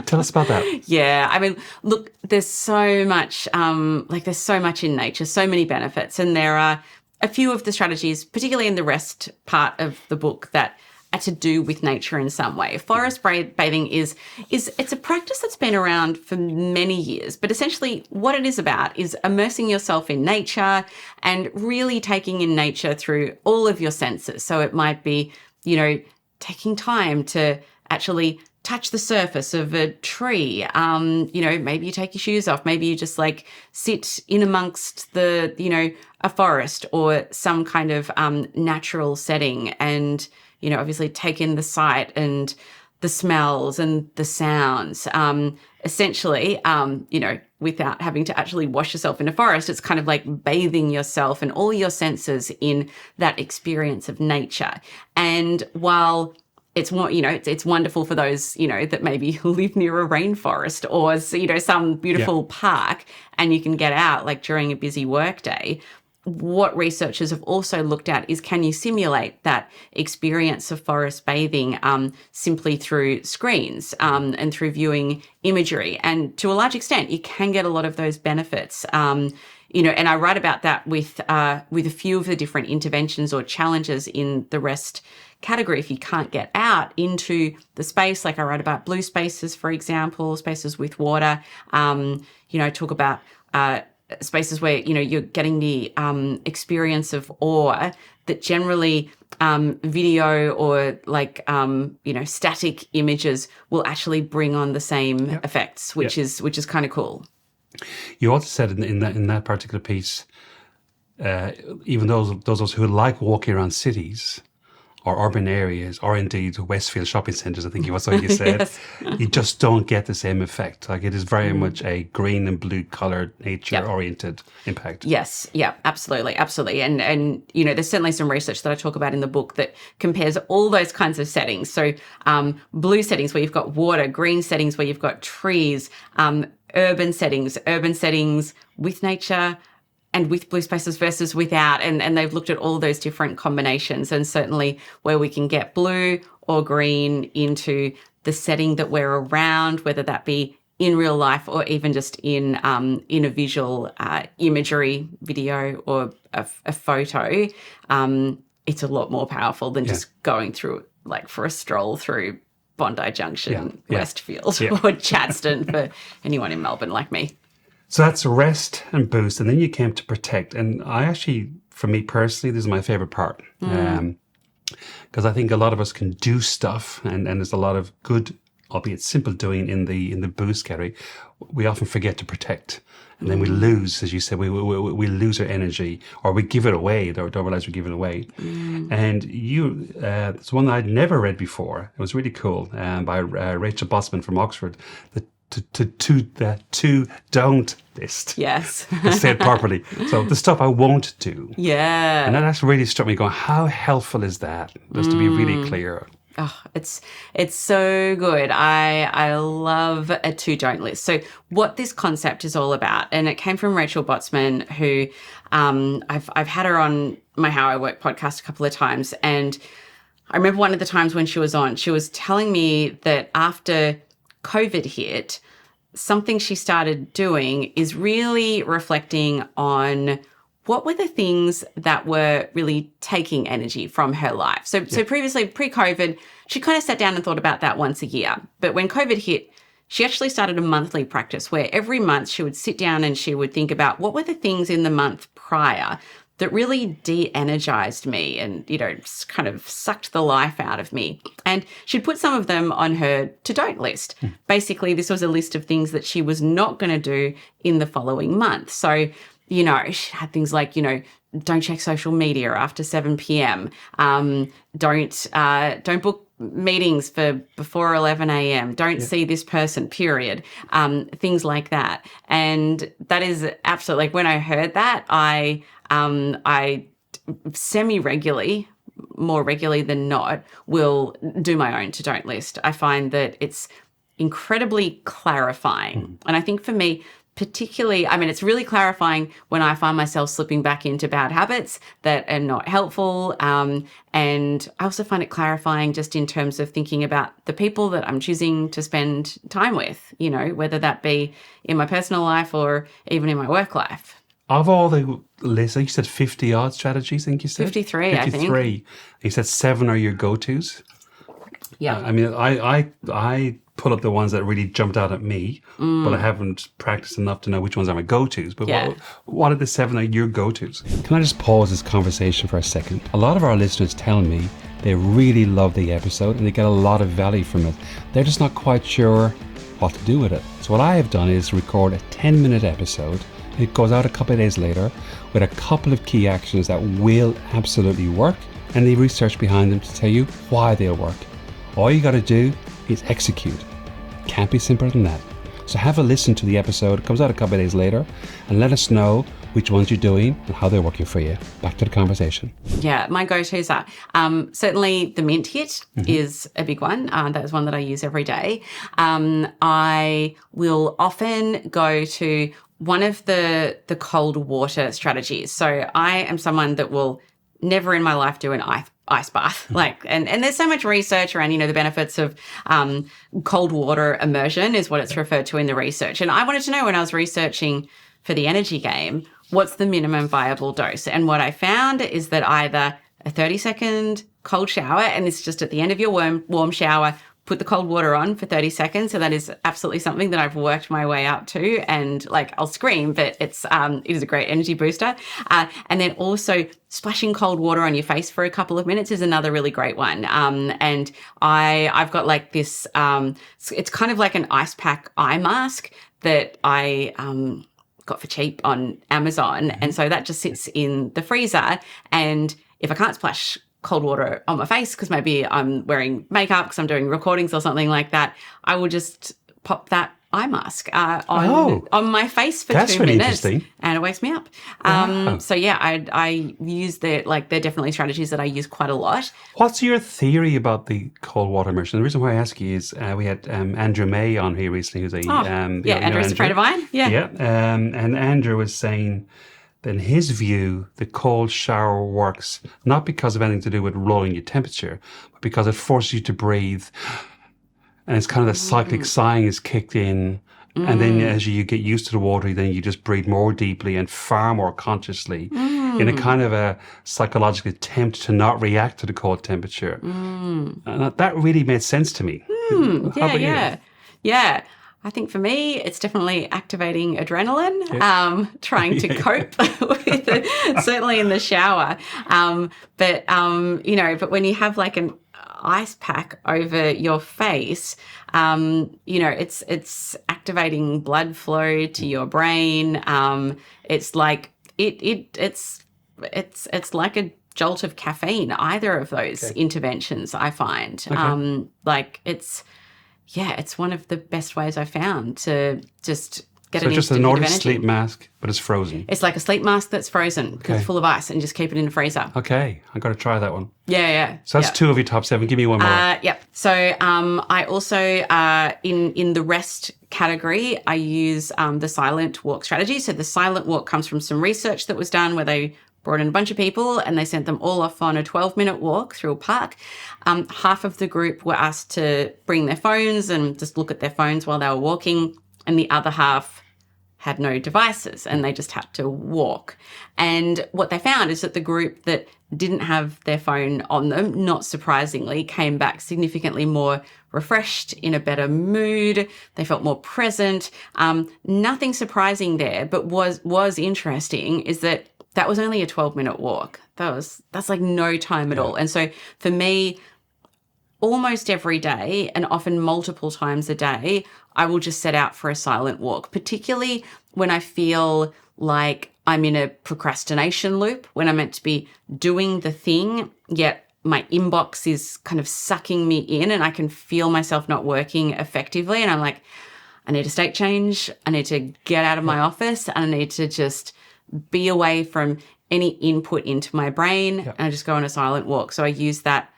B: Tell us about that.
A: Yeah, look, there's so much, there's so much in nature, so many benefits. And there are a few of the strategies, particularly in the rest part of the book, that are to do with nature in some way. Forest bathing it's a practice that's been around for many years, but essentially what it is about is immersing yourself in nature and really taking in nature through all of your senses. So it might be, taking time to actually touch the surface of a tree. Maybe you take your shoes off. Maybe you just sit in amongst a forest or some kind of natural setting, and, obviously take in the sight and the smells and the sounds. essentially, without having to actually wash yourself in a forest, it's kind of like bathing yourself and all your senses in that experience of nature. And while it's more, it's wonderful for those, that maybe live near a rainforest or, some beautiful park, and you can get out like during a busy workday. What researchers have also looked at is, can you simulate that experience of forest bathing simply through screens and through viewing imagery? And to a large extent, you can get a lot of those benefits. And I write about that with a few of the different interventions or challenges in the rest category. If you can't get out into the space, like I write about blue spaces, for example, spaces with water, talk about spaces where, you're getting the experience of awe that generally video or static images will actually bring on the same effects, which is kind of cool.
B: You also said in that particular piece, even those of us who like walking around cities or urban areas, or indeed Westfield shopping centres, I think was what you said,
A: Yes.
B: you just don't get the same effect. Like, it is very much a green and blue coloured, nature-oriented impact.
A: Yes, yeah, absolutely. And there's certainly some research that I talk about in the book that compares all those kinds of settings. So blue settings where you've got water, green settings where you've got trees, urban settings with nature, and with blue spaces versus without. And they've looked at all those different combinations, and certainly where we can get blue or green into the setting that we're around, whether that be in real life or even just in a visual imagery, video or a photo, it's a lot more powerful than just going through, like for a stroll through Bondi Junction, Westfield or Chadston for anyone in Melbourne like me.
B: So that's rest and boost, and then you came to protect. And I actually, for me personally, this is my favorite part, because I think a lot of us can do stuff, and there's a lot of good, albeit simple, doing in the boost category. We often forget to protect, and then we lose, as you said, we lose our energy, or we give it away. Don't realize we're giving it away. And it's one that I'd never read before. It was really cool, by Rachel Bossman from Oxford. The to don't list.
A: Yes.
B: I said properly. So the stuff I won't do.
A: Yeah.
B: And that actually really struck me, going, how helpful is that? Just to be really clear.
A: Oh, it's so good. I love a to don't list. So what this concept is all about, and it came from Rachel Botsman, who I've had her on my How I Work podcast a couple of times, and I remember one of the times when she was on, she was telling me that after COVID hit, something she started doing is really reflecting on what were the things that were really taking energy from her life. So previously, pre-COVID, she kind of sat down and thought about that once a year. But when COVID hit, she actually started a monthly practice where every month she would sit down and she would think about what were the things in the month prior that really de-energized me and, kind of sucked the life out of me. And she'd put some of them on her to-don't list. Basically, this was a list of things that she was not going to do in the following month. So, she had things like, don't check social media after 7 p.m. Don't book meetings for before 11 a.m. Don't see this person, period. Things like that. And that is absolutely, like, when I heard that, I semi-regularly, more regularly than not, will do my own to-don't list. I find that it's incredibly clarifying. And I think for me, particularly, it's really clarifying when I find myself slipping back into bad habits that are not helpful. And I also find it clarifying just in terms of thinking about the people that I'm choosing to spend time with, whether that be in my personal life or even in my work life.
B: Of all the lists, you said 50 odd strategies, I think you said?
A: 53, I think.
B: 53. You said 7 are your go-tos.
A: Yeah.
B: I pull up the ones that really jumped out at me, but I haven't practiced enough to know which ones are my go-tos. But what are the 7 are your go-tos? Can I just pause this conversation for a second? A lot of our listeners tell me they really love the episode and they get a lot of value from it. They're just not quite sure what to do with it. So what I have done is record a 10-minute episode. It goes out a couple of days later with a couple of key actions that will absolutely work, and the research behind them to tell you why they'll work. All you got to do is execute. Can't be simpler than that. So have a listen to the episode. It comes out a couple of days later, and let us know which ones you're doing and how they're working for you. Back to the conversation.
A: Yeah, my go-tos are certainly the mint hit is a big one. That is one that I use every day. I will often go to one of the cold water strategies. So I am someone that will never in my life do an ice bath. And there's so much research around, the benefits of cold water immersion is what it's referred to in the research. And I wanted to know when I was researching for the energy game, what's the minimum viable dose? And what I found is that either a 30-second cold shower, and it's just at the end of your warm shower, put the cold water on for 30 seconds. So that is absolutely something that I've worked my way up to. And I'll scream, but it is a great energy booster. And then also splashing cold water on your face for a couple of minutes is another really great one. And I've got this, it's kind of like an ice pack eye mask that I got for cheap on Amazon. And so that just sits in the freezer. And if I can't splash cold water on my face because maybe I'm wearing makeup because I'm doing recordings or something like that, I will just pop that eye mask on my face for 2
B: really
A: minutes,
B: interesting.
A: And it wakes me up. So yeah, I use they're definitely strategies that I use quite a lot.
B: What's your theory about the cold water immersion? The reason why I ask you is we had Andrew May on here recently, who's
A: Andrew's afraid of iron.
B: And Andrew was saying, in his view, the cold shower works not because of anything to do with lowering your temperature, but because it forces you to breathe. And it's kind of the cyclic sighing is kicked in. And then as you get used to the water, then you just breathe more deeply and far more consciously in a kind of a psychological attempt to not react to the cold temperature. And that really made sense to me. How about you?
A: Yeah. I think for me, it's definitely activating adrenaline, trying to cope with it, certainly in the shower. But when you have an ice pack over your face, it's activating blood flow to your brain. It's like it's like a jolt of caffeine. Either of those interventions, I find, it's one of the best ways I found to just get an instant hit of energy. So just an ordinary
B: sleep mask, but it's frozen.
A: It's like a sleep mask that's frozen because it's full of ice, and just keep it in the freezer.
B: Okay, I've got to try that one.
A: Yeah.
B: So that's 2 of your top 7. Give me one more.
A: Yep. So I also, in the rest category, I use the silent walk strategy. So the silent walk comes from some research that was done where they brought in a bunch of people and they sent them all off on a 12-minute walk through a park. Half of the group were asked to bring their phones and just look at their phones while they were walking, and the other half had no devices and they just had to walk. And what they found is that the group that didn't have their phone on them, not surprisingly, came back significantly more refreshed, in a better mood. They felt more present. Nothing surprising there, but was interesting is that was only a 12-minute walk. That's like no time at all. And so for me, almost every day, and often multiple times a day, I will just set out for a silent walk, particularly when I feel like I'm in a procrastination loop, when I'm meant to be doing the thing, yet my inbox is kind of sucking me in and I can feel myself not working effectively. And I'm like, I need a state change. I need to get out of my office and I need to just be away from any input into my brain. And I just go on a silent walk. So I use that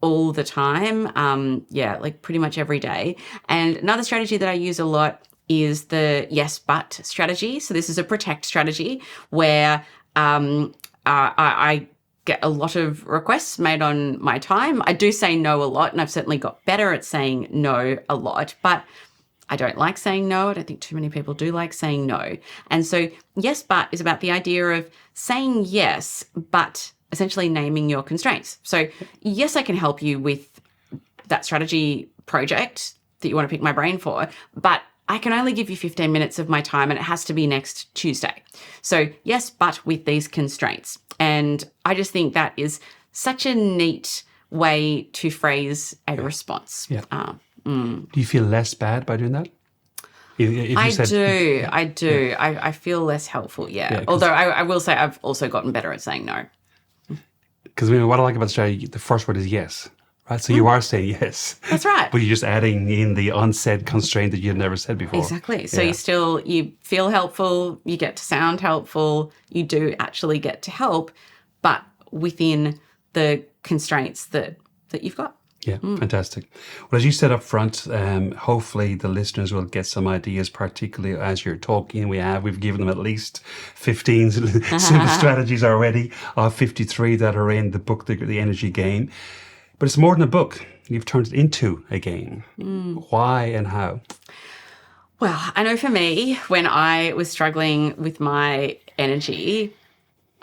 A: all the time. Pretty much every day. And another strategy that I use a lot is the yes, but strategy. So this is a protect strategy where I get a lot of requests made on my time. I do say no a lot, and I've certainly got better at saying no a lot, but I don't like saying no. I don't think too many people do like saying no. And so yes, but is about the idea of saying yes, but essentially naming your constraints. So yes, I can help you with that strategy project that you want to pick my brain for, but I can only give you 15 minutes of my time and it has to be next Tuesday. So yes, but with these constraints. And I just think that is such a neat way to phrase a response.
B: Yeah. Do you feel less bad by doing that?
A: I do. I feel less helpful, Although I will say I've also gotten better at saying no.
B: Because what I like about the strategy, the first word is yes, Right, so you are saying yes.
A: That's right.
B: But you're just adding in the unsaid constraint that you'd never said before.
A: Exactly. So
B: Yeah.
A: you feel helpful, you get to sound helpful, you do actually get to help, but within the constraints that you've got.
B: Yeah, fantastic. Well, as you said up front, hopefully the listeners will get some ideas, particularly as you're talking. We've given them at least 15 simple strategies already of 53 that are in the book, The Energy Game. But it's more than a book. You've turned it into a game. Why and how?
A: Well, I know for me, when I was struggling with my energy,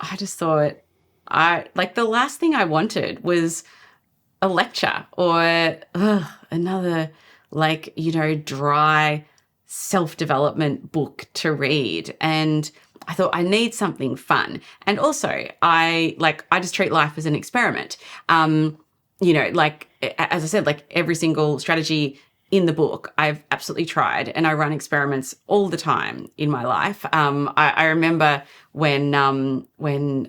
A: I just thought the last thing I wanted was a lecture or another dry self-development book to read. And I thought I need something fun. And also I just treat life as an experiment. As I said, every single strategy in the book I've absolutely tried, and I run experiments all the time in my life. I remember when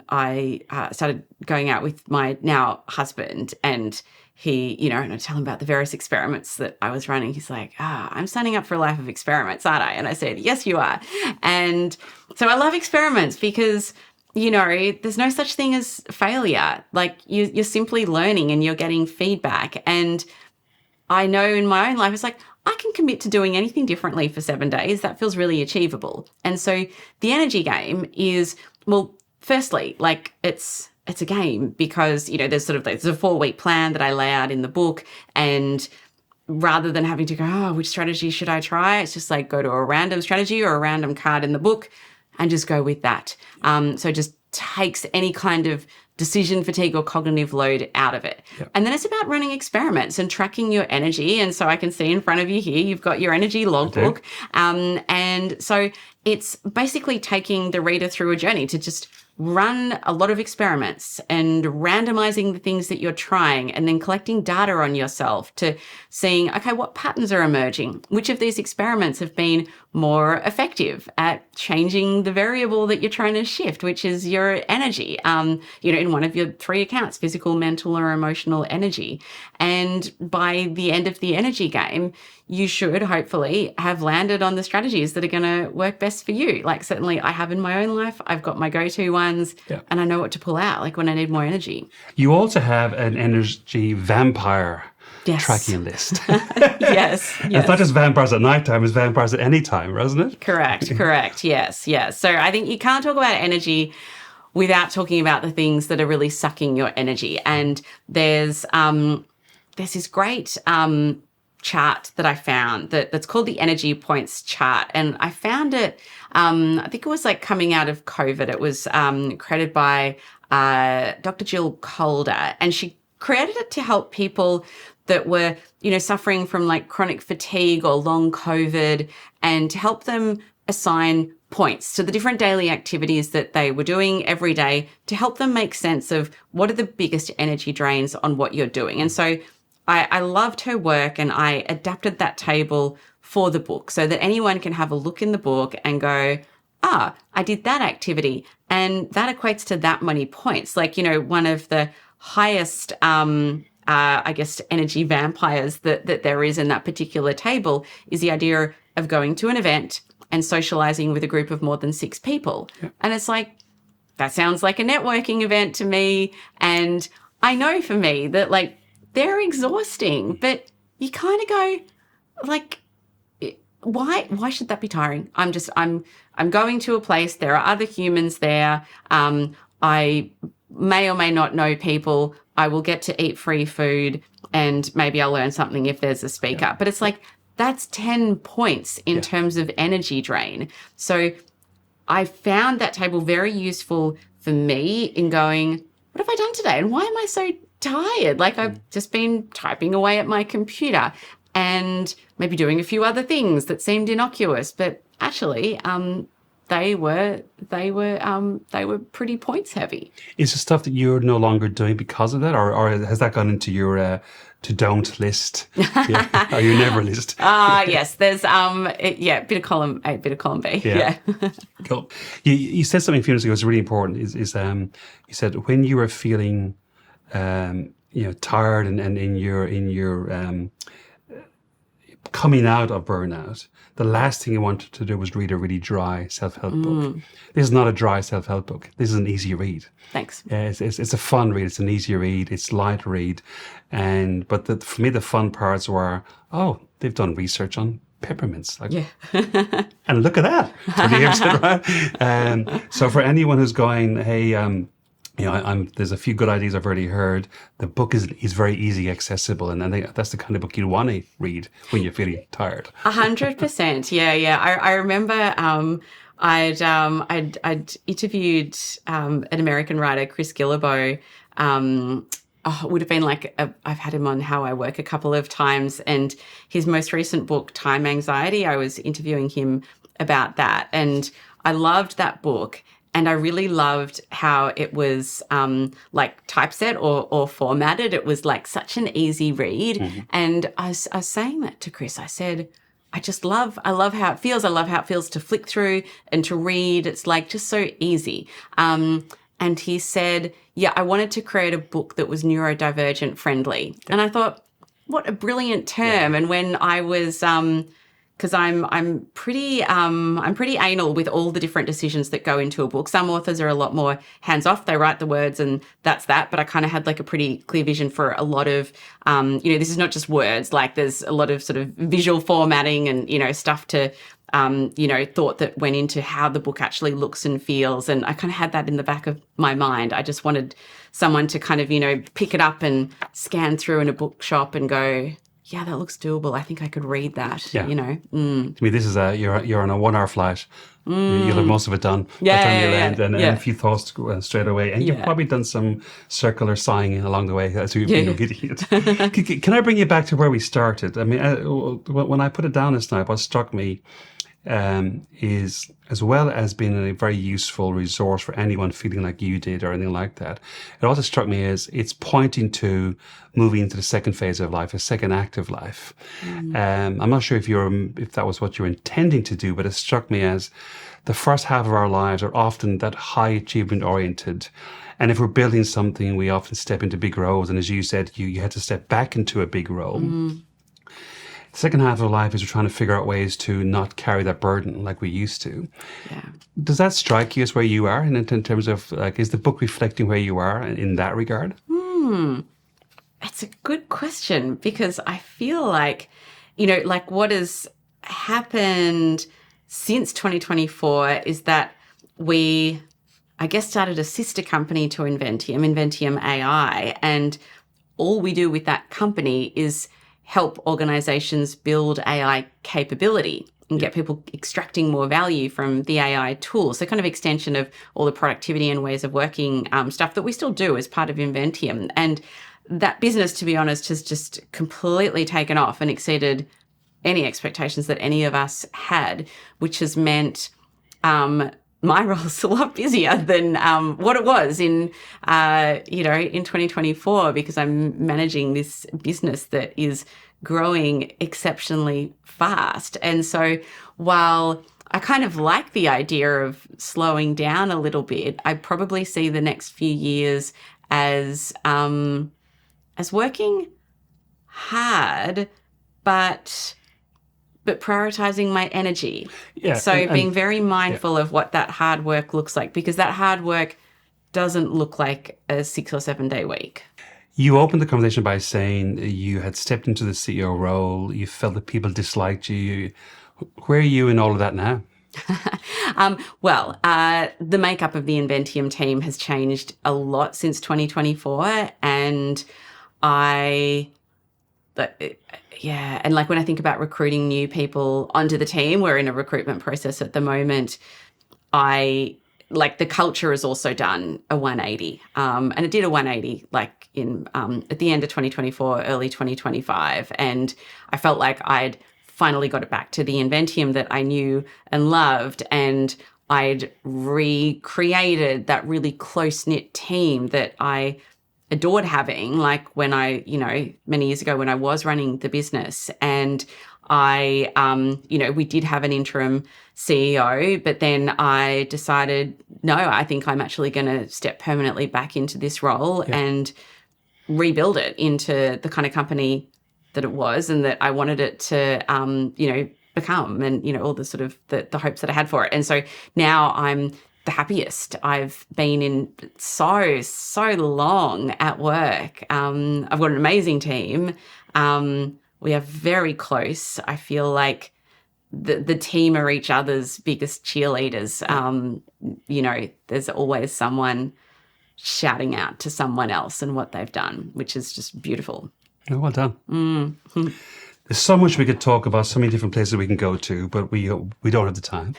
A: I started going out with my now husband, and he, and I tell him about the various experiments that I was running. He's like, I'm signing up for a life of experiments, aren't I? And I said, yes, you are. And so I love experiments because, there's no such thing as failure. You're simply learning and you're getting feedback. And I know in my own life, it's like, I can commit to doing anything differently for 7 days. That feels really achievable. And so the energy game is, well, firstly, it's a game because, there's a 4-week plan that I lay out in the book. And rather than having to go, which strategy should I try? It's just go to a random strategy or a random card in the book and just go with that. So it just takes any kind of decision fatigue or cognitive load out of it. Yep. And then it's about running experiments and tracking your energy. And so I can see in front of you here, you've got your energy logbook. And so it's basically taking the reader through a journey to just run a lot of experiments and randomizing the things that you're trying, and then collecting data on yourself to seeing, okay, what patterns are emerging? Which of these experiments have been more effective at changing the variable that you're trying to shift, which is your energy, in one of your 3 accounts, physical, mental, or emotional energy. And by the end of the energy game, you should hopefully have landed on the strategies that are going to work best for you. Certainly I have in my own life, I've got my go-to ones, and I know what to pull out, when I need more energy.
B: You also have an energy vampire tracking list.
A: Yes.
B: It's not just vampires at nighttime, it's vampires at any time, isn't it?
A: Correct. Yes. So I think you can't talk about energy without talking about the things that are really sucking your energy. And there's this great chart that I found that's called the Energy Points chart. And I found it, I think it was coming out of COVID. It was created by Dr. Jill Calder, and she created it to help people that were, suffering from chronic fatigue or long COVID, and to help them assign points to the different daily activities that they were doing every day to help them make sense of what are the biggest energy drains on what you're doing. And so I loved her work, and I adapted that table for the book so that anyone can have a look in the book and go, I did that activity and that equates to that many points. One of the highest, energy vampires that there is in that particular table is the idea of going to an event and socializing with a group of more than 6 people. Yeah. And it's that sounds like a networking event to me. And I know for me that they're exhausting, but you kind of go why should that be tiring? I'm going to a place, there are other humans there. I may or may not know people. I will get to eat free food, and maybe I'll learn something if there's a speaker. Yeah. But it's that's 10 points in terms of energy drain. So I found that table very useful for me in going, what have I done today? And why am I so tired? I've just been typing away at my computer and maybe doing a few other things that seemed innocuous, but actually they were pretty points heavy.
B: Is the stuff that you're no longer doing because of that, or has that gone into your to don't list, or your never list?
A: Yes, there's bit of column A, bit of column B. Yeah.
B: Cool. You said something a few minutes ago. It's really important. Is you said when you are feeling tired and in your coming out of burnout, the last thing you wanted to do was read a really dry self-help book. This is not a dry self-help book. This is an easy read.
A: Thanks.
B: It's a fun read. It's an easy read. It's light read. But for me, the fun parts were, they've done research on peppermints.
A: Yeah.
B: And look at that. Right? So for anyone who's going, hey, there's a few good ideas I've already heard. The book is very easy accessible, and I think that's the kind of book you want to read when you're feeling tired.
A: 100%. Yeah. I remember I'd interviewed an American writer, Chris Guillebeau. It would have been I've had him on How I Work a couple of times, and his most recent book, Time Anxiety, I was interviewing him about that, and I loved that book. And I really loved how it was typeset or formatted. It was such an easy read. Mm-hmm. And I was saying that to Chris. I said, I love how it feels. I love how it feels to flick through and to read. It's just so easy. And he said, I wanted to create a book that was neurodivergent friendly. And I thought, what a brilliant term. Yeah. And when I was... because I'm pretty anal with all the different decisions that go into a book. Some authors are a lot more hands-off. They write the words and that's that. But I kind of had a pretty clear vision for a lot of, this is not just words. There's a lot of sort of visual formatting and, stuff to, thought that went into how the book actually looks and feels. And I kind of had that in the back of my mind. I just wanted someone to kind of, pick it up and scan through in a bookshop and go, yeah, that looks doable. I think I could read that. Yeah. To
B: me, this is you're on a 1 hour flight. You'll have most of it done by the time you land, and a few thoughts straight away. And you've probably done some circular sighing along the way as you've been reading it. Can I bring you back to where we started? I mean, when I put it down this night, what struck me is, as well as being a very useful resource for anyone feeling like you did or anything like that, it also struck me as it's pointing to moving into the second phase of life, a second active life. I'm not sure if that was what you were intending to do, but it struck me as the first half of our lives are often that high achievement oriented. And if we're building something, we often step into big roles. And as you said, you had to step back into a big role. The second half of life is we're trying to figure out ways to not carry that burden like we used to. Yeah. Does that strike you as where you are in terms of, is the book reflecting where you are in that regard?
A: That's a good question, because I feel what has happened since 2024 is that we, started a sister company to Inventium AI, and all we do with that company is help organizations build AI capability and get people extracting more value from the AI tools. So kind of extension of all the productivity and ways of working stuff that we still do as part of Inventium. And that business, to be honest, has just completely taken off and exceeded any expectations that any of us had, which has meant my role's a lot busier than what it was in 2024, because I'm managing this business that is growing exceptionally fast. And so while I kind of like the idea of slowing down a little bit, I probably see the next few years as working hard, but prioritizing my energy. Yeah, so being very mindful of what that hard work looks like, because that hard work doesn't look like a 6 or 7 day week.
B: You opened the conversation by saying you had stepped into the CEO role. You felt that people disliked you. Where are you in all of that now?
A: The makeup of the Inventium team has changed a lot since 2024. And when I think about recruiting new people onto the team, we're in a recruitment process at the moment. The culture has also done a 180, and it did a 180 at the end of 2024, early 2025, and I felt like I'd finally got it back to the Inventium that I knew and loved, and I'd recreated that really close-knit team that I adored having, when I, many years ago when I was running the business. And I, we did have an interim CEO, but then I decided, no, I think I'm actually going to step permanently back into this role and rebuild it into the kind of company that it was and that I wanted it to, become, and, all the sort of the hopes that I had for it. And so now I'm the happiest I've been in so long at work. I've got an amazing team. We are very close. I feel like the team are each other's biggest cheerleaders. There's always someone shouting out to someone else and what they've done, which is just beautiful.
B: Oh, well done. There's so much we could talk about, so many different places we can go to, but we don't have the time.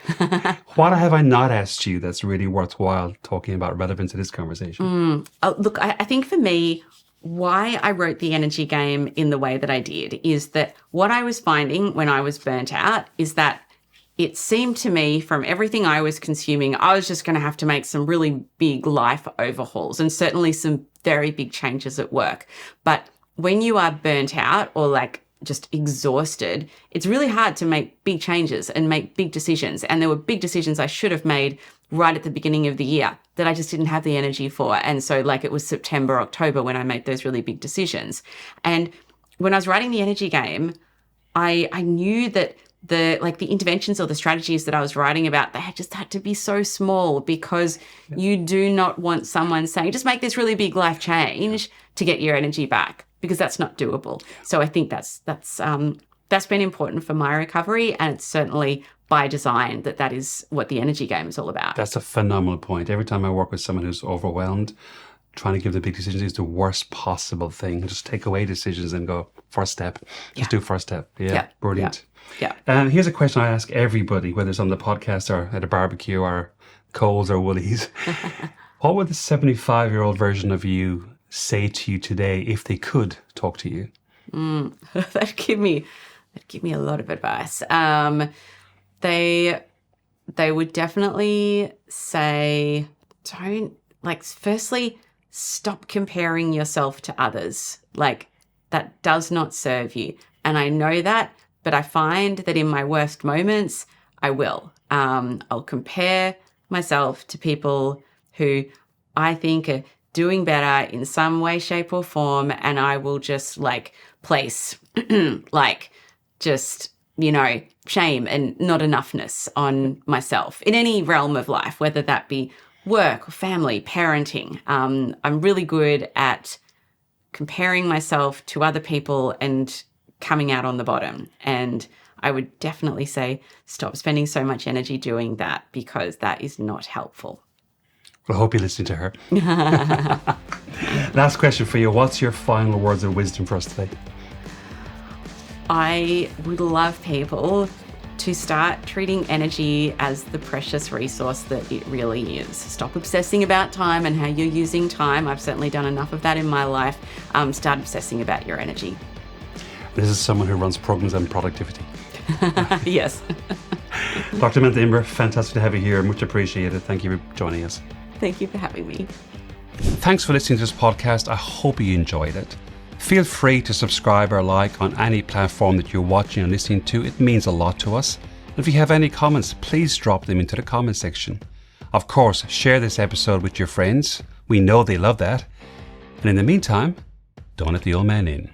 B: What have I not asked you that's really worthwhile talking about relevant to this conversation?
A: Look, I think for me, why I wrote The Energy Game in the way that I did is that what I was finding when I was burnt out is that it seemed to me from everything I was consuming, I was just going to have to make some really big life overhauls and certainly some very big changes at work. But when you are burnt out or like just exhausted, it's really hard to make big changes and make big decisions. And there were big decisions I should have made right at the beginning of the year that I just didn't have the energy for. And so like it was September, October when I made those really big decisions. And when I was writing The Energy Game, I knew that the interventions or the strategies that I was writing about, they just had to be so small, because you do not want someone saying, just make this really big life change to get your energy back, because that's not doable. So I think that's been important for my recovery, and it's certainly by design that is what The Energy Game is all about.
B: That's a phenomenal point. Every time I work with someone who's overwhelmed, trying to give the big decisions is the worst possible thing. Just take away decisions and go first step. Just do first step. Yeah. Brilliant.
A: Yeah.
B: Here's a question I ask everybody, whether it's on the podcast or at a barbecue or Coles or Woolies. What would the 75-year-old version of you say to you today if they could talk to you?
A: That'd give me a lot of advice. They would definitely say, firstly, stop comparing yourself to others. Like, that does not serve you. And I know that, but I find that in my worst moments, I will. I'll compare myself to people who I think are doing better in some way, shape or form. And I will just place shame and not enoughness on myself in any realm of life, whether that be work or family, parenting. I'm really good at comparing myself to other people and coming out on the bottom. And I would definitely say stop spending so much energy doing that, because that is not helpful.
B: Well, I hope you're listening to her. Last question for you. What's your final words of wisdom for us today?
A: I would love people to start treating energy as the precious resource that it really is. Stop obsessing about time and how you're using time. I've certainly done enough of that in my life. Start obsessing about your energy.
B: This is someone who runs programs on productivity.
A: Yes.
B: Dr. Amantha Imber, fantastic to have you here. Much appreciated. Thank you for joining us.
A: Thank you for having me.
B: Thanks for listening to this podcast. I hope you enjoyed it. Feel free to subscribe or like on any platform that you're watching or listening to. It means a lot to us. And if you have any comments, please drop them into the comment section. Of course, share this episode with your friends. We know they love that. And in the meantime, don't let the old man in.